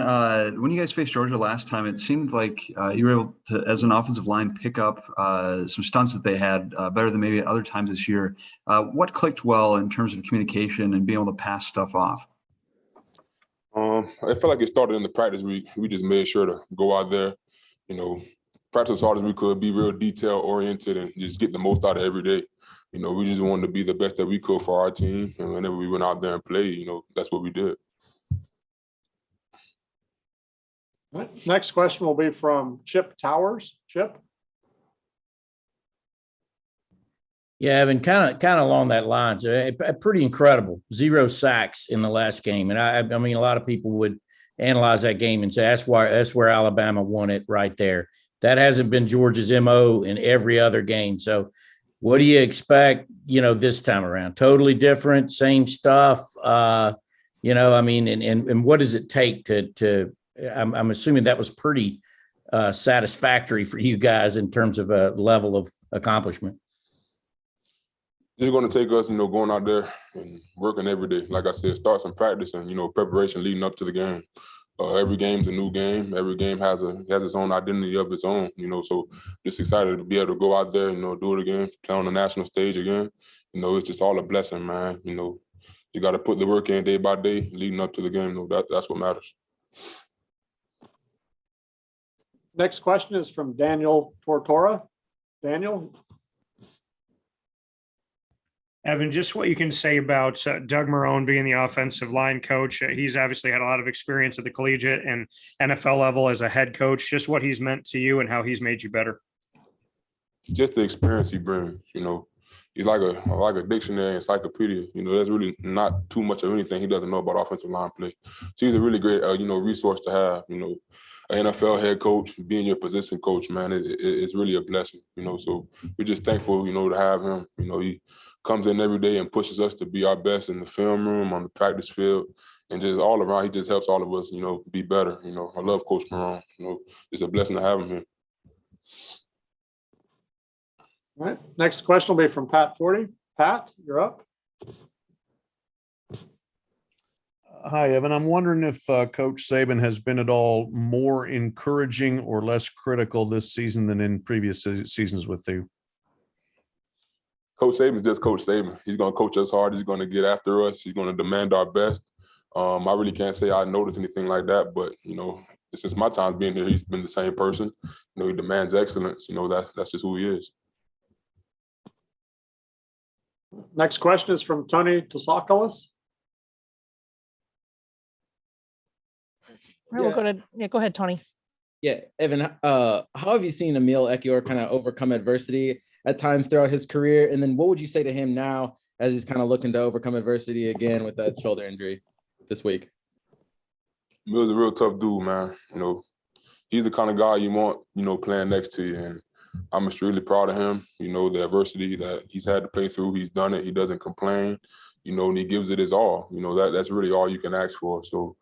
when you guys faced Georgia last time, it seemed like you were able to, as an offensive line, pick up some stunts that they had better than maybe at other times this year. What clicked well in terms of communication and being able to pass stuff off? I felt like it started in the practice week. We just made sure to go out there, practice as hard as we could, be real detail oriented, and just get the most out of every day. We just wanted to be the best that we could for our team, and whenever we went out there and played, that's what we did. All right. Next question will be from Chip Towers. Chip? Yeah, Evan, kind of along that lines. Pretty incredible. 0 sacks in the last game, and I mean, a lot of people would analyze that game and say that's where Alabama won it right there. That hasn't been Georgia's MO in every other game. So, what do you expect? This time around, totally different, same stuff. I mean, and what does it take to I'm assuming that was pretty satisfactory for you guys in terms of a level of accomplishment. It's going to take us, going out there and working every day. Like I said, start some practice and, preparation leading up to the game. Every game's a new game. Every game has its own identity of its own, so just excited to be able to go out there, do it again, play on the national stage again. It's just all a blessing, man. You got to put the work in day by day leading up to the game. That's what matters. Next question is from Daniel Tortora. Daniel? Evan, just what you can say about Doug Marrone being the offensive line coach. He's obviously had a lot of experience at the collegiate and NFL level as a head coach. Just what he's meant to you and how he's made you better. Just the experience he brings, he's like a dictionary, encyclopedia. There's really not too much of anything he doesn't know about offensive line play. So he's a really great, resource to have. An NFL head coach, being your position coach, man, it's really a blessing. So we're just thankful, to have him. He comes in every day and pushes us to be our best in the film room, on the practice field, and just all around. He just helps all of us, be better. I love Coach Marrone. It's a blessing to have him here. All right. Next question will be from Pat Forty. Pat, you're up. Hi, Evan. I'm wondering if Coach Saban has been at all more encouraging or less critical this season than in previous seasons with you. Coach Saban's just Coach Saban. He's going to coach us hard. He's going to get after us. He's going to demand our best. I really can't say I noticed anything like that, but, since my time being here, he's been the same person. He demands excellence. That's just who he is. Next question is from Tony Tosakalis. All right, we'll go ahead, Tony. Yeah, Evan, how have you seen Emil Ekiyor kind of overcome adversity at times throughout his career? And then what would you say to him now as he's kind of looking to overcome adversity again with that shoulder injury this week? Emil's a real tough dude, man. You know, he's the kind of guy you want, you know, playing next to you. And I'm extremely proud of him. You know, the adversity that he's had to play through, he's done it. He doesn't complain, you know, and he gives it his all. You know, that's really all you can ask for. So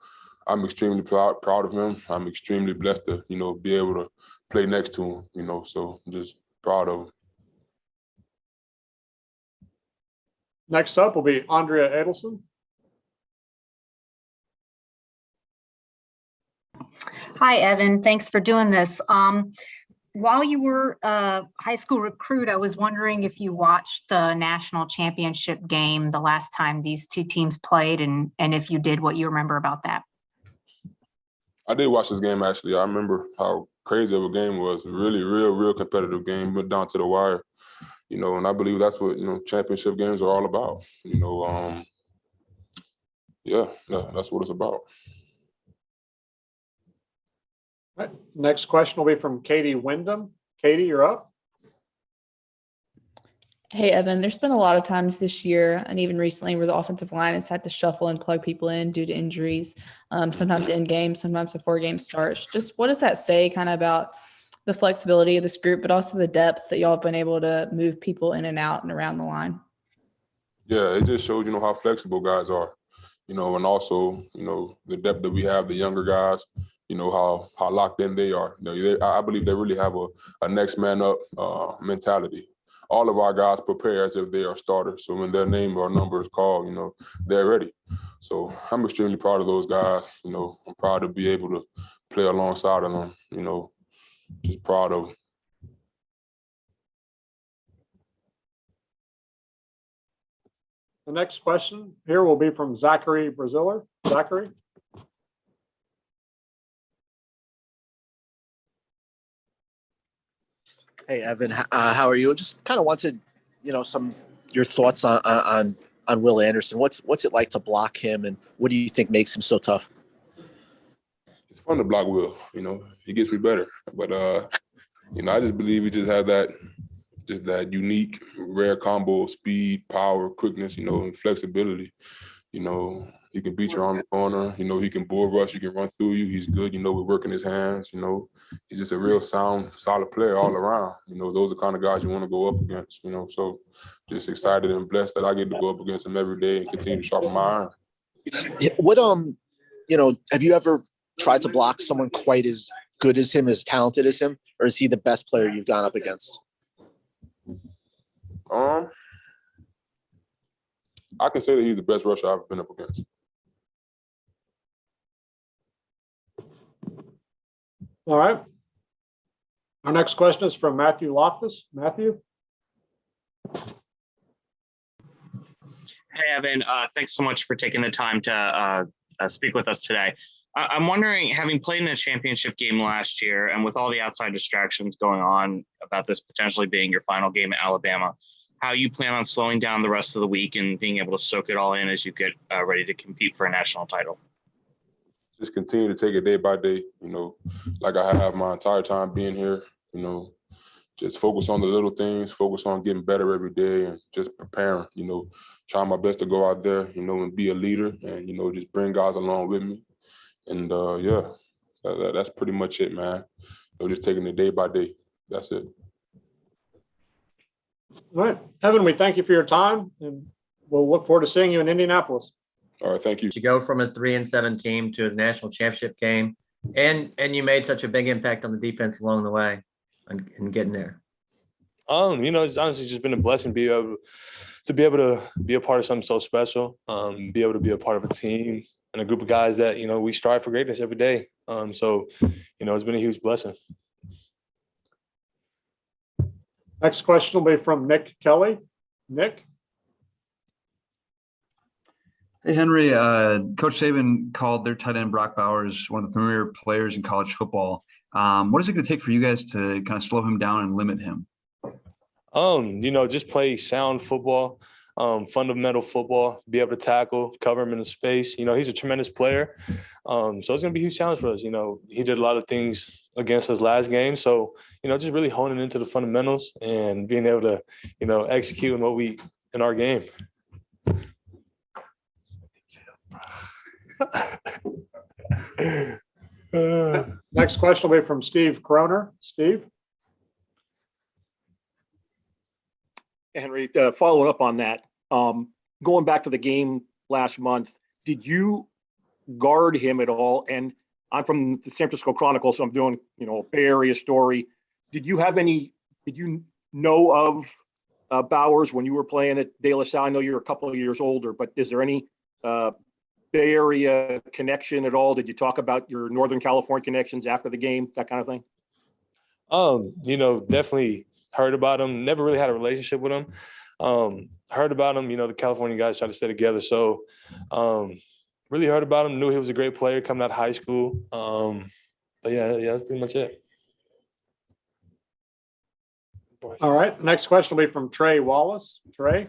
I'm extremely proud of him. I'm extremely blessed to, you know, be able to play next to him, you know, so I'm just proud of him. Next up will be Andrea Adelson. Hi, Evan. Thanks for doing this. While you were a high school recruit, I was wondering if you watched the national championship game the last time these two teams played, and if you did, what you remember about that. I did watch this game, actually. I remember how crazy of a game it was. A really, real competitive game, went down to the wire. You know, and I believe that's what, you know, championship games are all about. You know, yeah, that's what it's about. All right. Next question will be from Katie Wyndham. Katie, you're up. Hey, Evan, there's been a lot of times this year and even recently where the offensive line has had to shuffle and plug people in due to injuries, sometimes in game, sometimes before game starts. Just what does that say kind of about the flexibility of this group, but also the depth that y'all have been able to move people in and out and around the line? Yeah, it just shows, you know, how flexible guys are, you know, and also, you know, the depth that we have, the younger guys, you know, how locked in they are. You know, I believe they really have a next man up mentality. All of our guys prepare as if they are starters. So when their name or number is called, you know, they're ready. So I'm extremely proud of those guys. You know, I'm proud to be able to play alongside of them, you know, just proud of them. The next question here will be from Zachary Braziler. Zachary. Hey, Evan, how are you? Just kind of wanted, you know, your thoughts on Will Anderson. What's it like to block him, and what do you think makes him so tough? It's fun to block Will. You know, he gets me better. But you know, I just believe he just had that unique, rare combo of speed, power, quickness, you know, and flexibility. You know, he can beat you on the corner. You know, he can bull rush. He can run through you. He's good, you know, with working his hands. You know, he's just a real sound, solid player all around. You know, those are the kind of guys you want to go up against, you know. So just excited and blessed that I get to go up against him every day and continue to sharpen my iron. What, you know, have you ever tried to block someone quite as good as him, as talented as him, or is he the best player you've gone up against? I can say that he's the best rusher I've been up against. All right. Our next question is from Matthew Loftus. Matthew. Hey, Evan. Thanks so much for taking the time to speak with us today. I'm wondering, having played in a championship game last year and with all the outside distractions going on about this potentially being your final game at Alabama, how you plan on slowing down the rest of the week and being able to soak it all in as you get ready to compete for a national title? Just continue to take it day by day, you know, like I have my entire time being here, you know, just focus on the little things, focus on getting better every day and just preparing, you know, trying my best to go out there, you know, and be a leader and, you know, just bring guys along with me. And yeah, that's pretty much it, man. You know, just taking it day by day. That's it. All right, Evan, we thank you for your time, and we'll look forward to seeing you in Indianapolis. All right, thank you. To go from a 3-7 team to a national championship game, and you made such a big impact on the defense along the way and getting there. You know, it's honestly just been a blessing to be able to be a part of something so special, be able to be a part of a team and a group of guys that, you know, we strive for greatness every day. So, you know, it's been a huge blessing. Next question will be from Nick Kelly. Nick. Hey, Henry, Coach Saban called their tight end Brock Bowers one of the premier players in college football. What is it going to take for you guys to kind of slow him down and limit him? You know, just play sound football. fundamental football, be able to tackle, cover him in the space. He's a tremendous player. So it's going to be a huge challenge for us. He did a lot of things against us last game. So, just really honing into the fundamentals and being able to, execute in our game. Next question will be from Steve Croner. Steve? Henry, following up on that, going back to the game last month, did you guard him at all? And I'm from the San Francisco Chronicle, so I'm doing, a Bay Area story. Did you know of Bowers when you were playing at De La Salle? I know you're a couple of years older, but is there any Bay Area connection at all? Did you talk about your Northern California connections after the game, that kind of thing? Definitely heard about him. Never really had a relationship with him. Heard about him. The California guys try to stay together. So really heard about him. Knew he was a great player coming out of high school. But yeah, that's pretty much it. All right. Next question will be from Trey Wallace. Trey?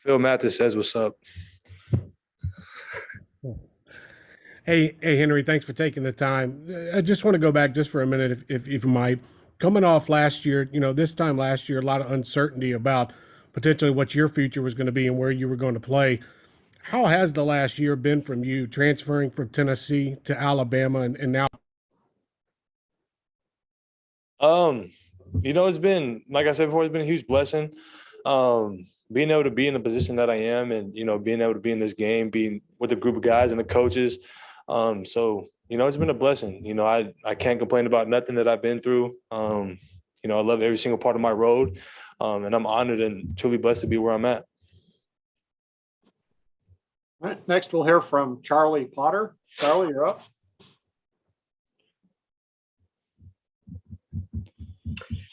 Phil Mathis says, what's up? Hey, Henry, thanks for taking the time. I just want to go back just for a minute, if you might. Coming off last year, this time last year, a lot of uncertainty about potentially what your future was going to be and where you were going to play. How has the last year been from you transferring from Tennessee to Alabama and now? It's been, like I said before, it's been a huge blessing. Being able to be in the position that I am and, being able to be in this game, being with a group of guys and the coaches. So, it's been a blessing. I can't complain about nothing that I've been through. I love every single part of my road. And I'm honored and truly blessed to be where I'm at. All right. Next, we'll hear from Charlie Potter. Charlie, you're up.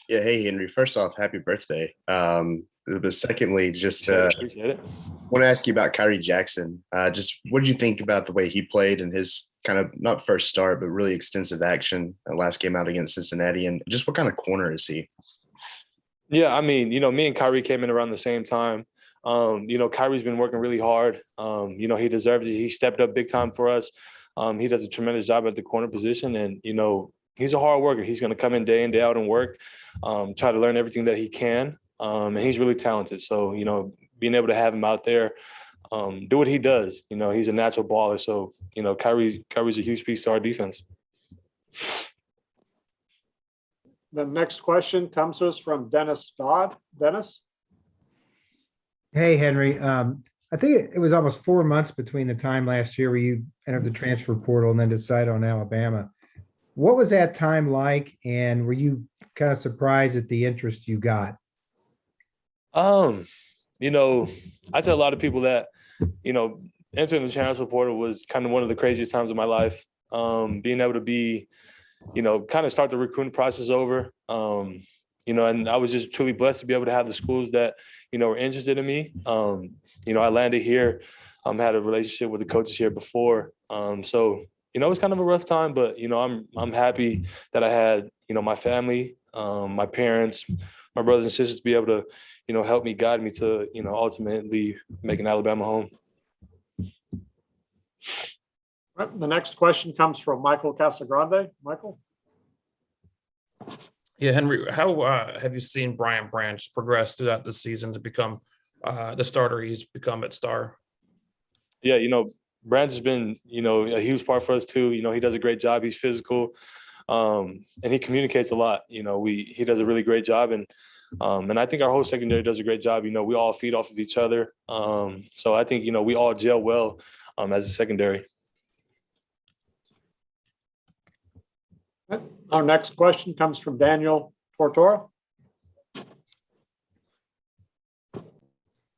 Yeah, hey Henry. First off, happy birthday. But secondly, just appreciate it. Want to ask you about Kyrie Jackson. Just what did you think about the way he played in his kind of not first start, but really extensive action last game out against Cincinnati, and just what kind of corner is he? Yeah, me and Kyrie came in around the same time. Kyrie's been working really hard. He deserves it. He stepped up big time for us. He does a tremendous job at the corner position, and he's a hard worker. He's going to come in day out and work, try to learn everything that he can. And he's really talented. So, being able to have him out there, do what he does, he's a natural baller. So, Kyrie's a huge piece to our defense. The next question comes to us from Dennis Dodd. Dennis? Hey, Henry. I think it was almost 4 months between the time last year where you entered the transfer portal and then decided on Alabama. What was that time like? And were you kind of surprised at the interest you got? I tell a lot of people that, entering the transfer portal was kind of one of the craziest times of my life. Being able to be, kind of start the recruiting process over. And I was just truly blessed to be able to have the schools that, were interested in me. I landed here, had a relationship with the coaches here before. So, it was kind of a rough time, but, I'm happy that I had, my family, my parents, my brothers and sisters to be able to, help me, guide me to, ultimately making Alabama home. Right, the next question comes from Michael Casagrande. Michael? Yeah, Henry, how have you seen Brian Branch progress throughout the season to become the starter he's become at Star? Yeah, Branch has been, a huge part for us too. He does a great job. He's physical, and he communicates a lot. He does a really great job, and I think our whole secondary does a great job. We all feed off of each other. So I think, we all gel well as a secondary. Our next question comes from Daniel Tortora.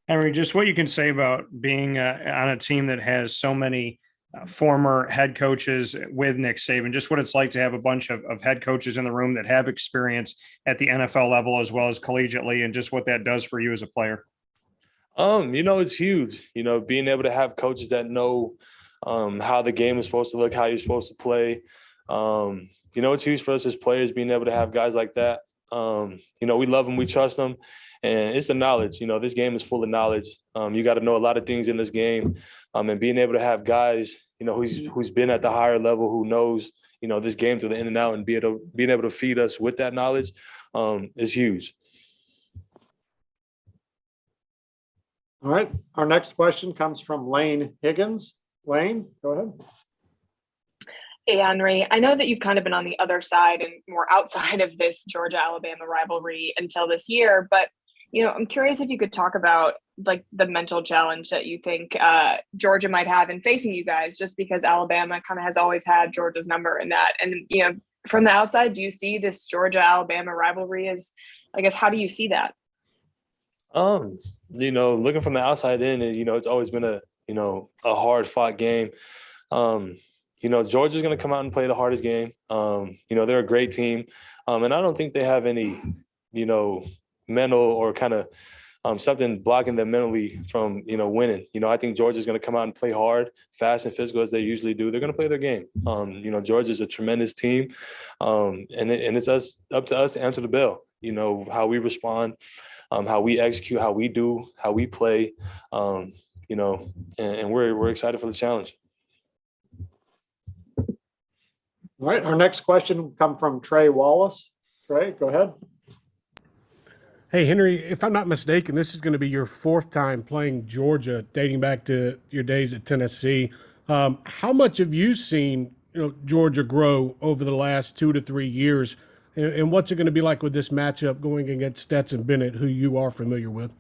Henry, just what you can say about being on a team that has so many former head coaches with Nick Saban, just what it's like to have a bunch of head coaches in the room that have experience at the NFL level as well as collegiately, and just what that does for you as a player. It's huge, being able to have coaches that know how the game is supposed to look, how you're supposed to play. It's huge for us as players being able to have guys like that. We love them, we trust them, And it's the knowledge. This game is full of knowledge. You got to know a lot of things in this game, and being able to have guys, who's been at the higher level, who knows, this game through the in and out, and being able to feed us with that knowledge is huge. All right. Our next question comes from Lane Higgins. Lane, go ahead. Hey, Henry, I know that you've kind of been on the other side and more outside of this Georgia-Alabama rivalry until this year, but, I'm curious if you could talk about like the mental challenge that you think Georgia might have in facing you guys, just because Alabama kind of has always had Georgia's number in that. And, from the outside, do you see this Georgia-Alabama rivalry as, I guess, how do you see that? Looking from the outside in, it's always been a hard fought game. Georgia's going to come out and play the hardest game. They're a great team. And I don't think they have any, mental or kind of something blocking them mentally from, winning. I think Georgia's going to come out and play hard, fast and physical as they usually do. They're going to play their game. Georgia's a tremendous team. And it's up to us to answer the bell, how we respond, how we execute, how we play, and we're excited for the challenge. All right. Our next question will come from Trey Wallace. Trey, go ahead. Hey, Henry, if I'm not mistaken, this is going to be your fourth time playing Georgia, dating back to your days at Tennessee. How much have you seen Georgia grow over the last 2 to 3 years? And what's it going to be like with this matchup going against Stetson Bennett, who you are familiar with?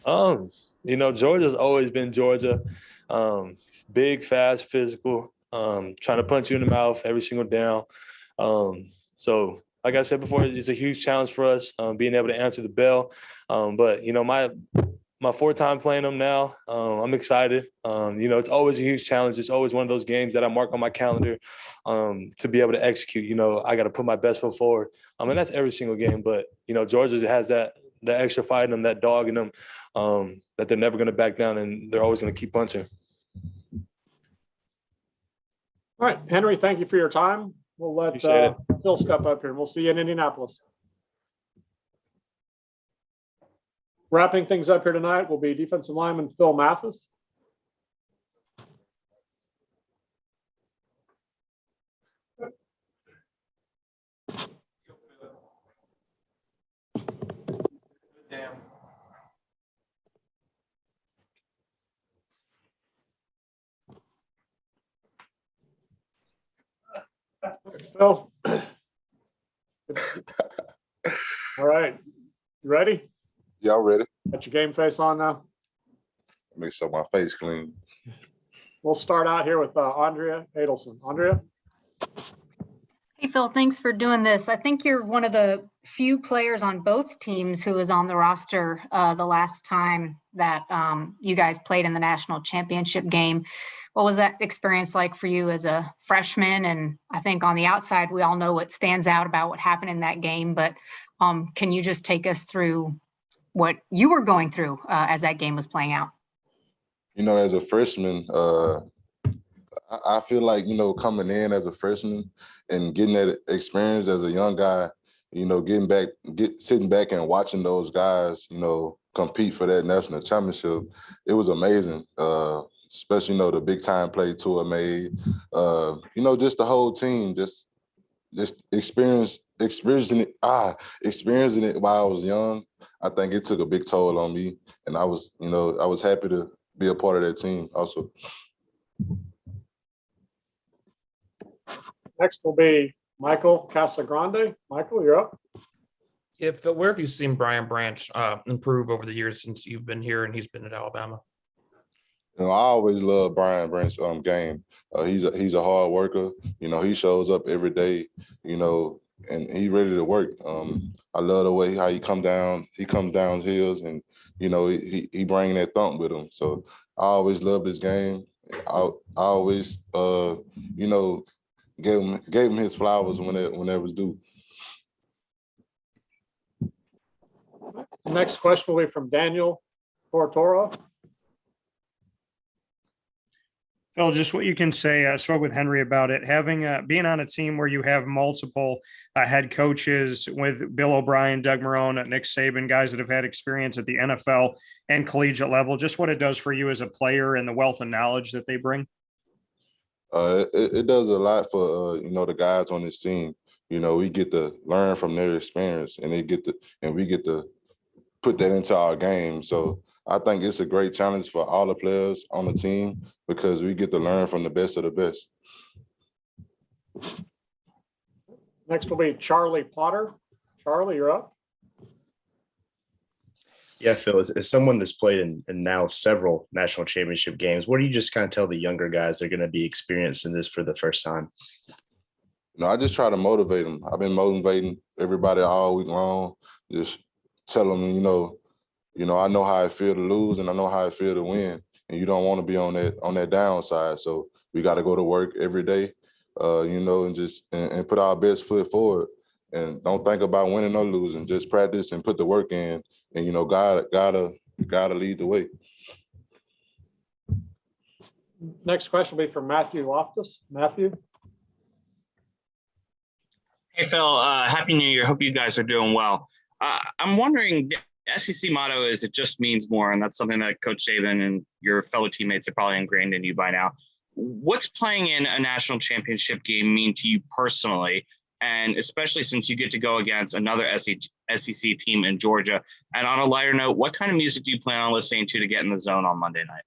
Georgia's always been Georgia. Big, fast, physical, trying to punch you in the mouth every single down. So like I said before, it's a huge challenge for us, being able to answer the bell. But my fourth time playing them now, I'm excited. It's always a huge challenge. It's always one of those games that I mark on my calendar to be able to execute. I got to put my best foot forward. And that's every single game. But, Georgia has that extra fight in them, that dog in them, that they're never going to back down, and they're always going to keep punching. All right, Henry, thank you for your time. We'll let Phil step up here, and we'll see you in Indianapolis. Wrapping things up here tonight will be defensive lineman Phil Mathis. Phil. All right. You ready? Yeah, I'm ready. Got your game face on now? Make sure my face clean. We'll start out here with Andrea Adelson. Andrea? Hey, Phil, thanks for doing this. I think you're one of the few players on both teams who was on the roster the last time that you guys played in the national championship game. What was that experience like for you as a freshman? And I think on the outside, we all know what stands out about what happened in that game, but can you just take us through what you were going through as that game was playing out? As a freshman, I feel like, coming in as a freshman and getting that experience as a young guy, sitting back and watching those guys, compete for that national championship, it was amazing. Especially, the big time play Tua made, just the whole team, just experiencing it while I was young. I think it took a big toll on me, and I was happy to be a part of that team also. Next will be Michael Casagrande. Michael, you're up. Yeah, Phil, where have you seen Brian Branch improve over the years since you've been here and he's been at Alabama? I always love Brian Branch's game. He's a hard worker. He shows up every day. And he's ready to work. I love the way how he comes down hills, and he bring that thump with him. So I always loved his game. I always gave him his flowers when it was due. The next question will be from Daniel Tortora. Phil, just what you can say. I spoke with Henry about it. Having being on a team where you have multiple head coaches with Bill O'Brien, Doug Marrone, Nick Saban, guys that have had experience at the NFL and collegiate level, just what it does for you as a player and the wealth of knowledge that they bring. It does a lot for the guys on this team. We get to learn from their experience, and we get to put that into our game. So I think it's a great challenge for all the players on the team because we get to learn from the best of the best. Next will be Charlie Potter. Charlie, you're up. Yeah, Phil, as someone that's played in now several national championship games, what do you just kind of tell the younger guys they're going to be experiencing this for the first time? I just try to motivate them. I've been motivating everybody all week long. Just tell them, I know how I feel to lose and I know how I feel to win. And you don't want to be on that downside. So we got to go to work every day, and put our best foot forward. And don't think about winning or losing. Just practice and put the work in. And God gotta lead the way. Next question will be from Matthew Loftus. Matthew. Hey, Phil, Happy New Year. Hope you guys are doing well. I'm wondering, the SEC motto is it just means more, and that's something that Coach Saban and your fellow teammates have probably ingrained in you by now. What's playing in a national championship game mean to you personally, and especially since you get to go against another SEC team in Georgia? And on a lighter note, what kind of music do you plan on listening to get in the zone on Monday night?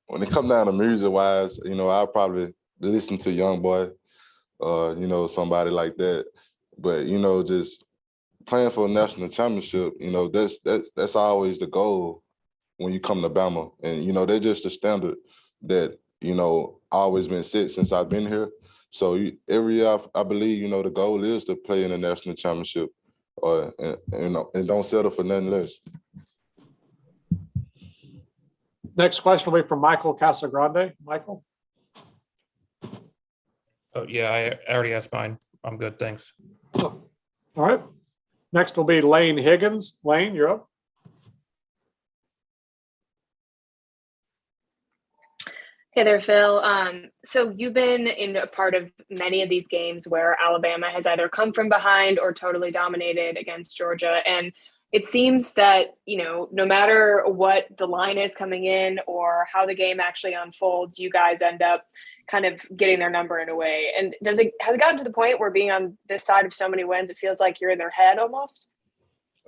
When it comes down to music-wise, I'll probably listen to Youngboy, somebody like that. But just playing for a national championship, that's always the goal when you come to Bama. And they're just a standard that always been set since I've been here. So every year, I believe the goal is to play in a national championship, and don't settle for nothing less. Next question will be from Michael Casagrande. Michael. Oh yeah, I already asked mine. I'm good, thanks. All right. Next will be Lane Higgins. Lane, you're up. Hey there, Phil. So you've been in a part of many of these games where Alabama has either come from behind or totally dominated against Georgia. And it seems that, no matter what the line is coming in or how the game actually unfolds, you guys end up kind of getting their number in a way. And has it gotten to the point where being on this side of so many wins, it feels like you're in their head almost?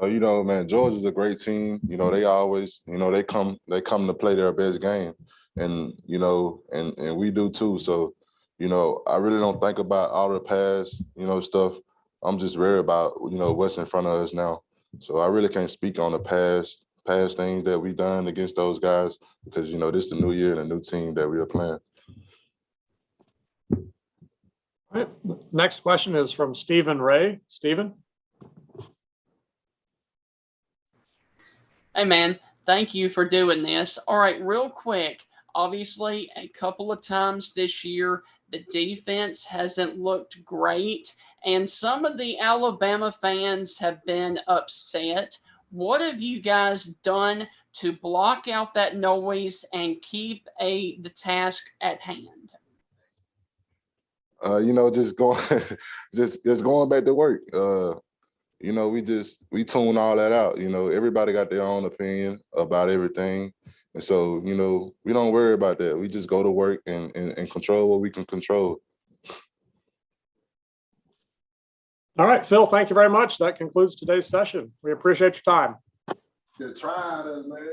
Man, Georgia's a great team. They always, they come to play their best game. And, and we do too. So, I really don't think about all the past, stuff. I'm just worried about, what's in front of us now. So I really can't speak on the past things that we done against those guys because, this is the new year and a new team that we are playing. All right. Next question is from Stephen Ray. Stephen. Hey, man. Thank you for doing this. All right, real quick. Obviously, a couple of times this year, the defense hasn't looked great, and some of the Alabama fans have been upset. What have you guys done to block out that noise and keep the task at hand? Just going, just going back to work. We tune all that out. Everybody got their own opinion about everything. And so, we don't worry about that. We just go to work and control what we can control. All right, Phil, thank you very much. That concludes today's session. We appreciate your time. Good trying, man.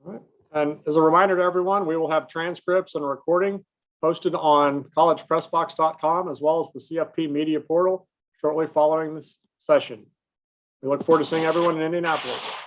All right. And as a reminder to everyone, we will have transcripts and recording posted on collegepressbox.com as well as the CFP media portal shortly following this session. We look forward to seeing everyone in Indianapolis.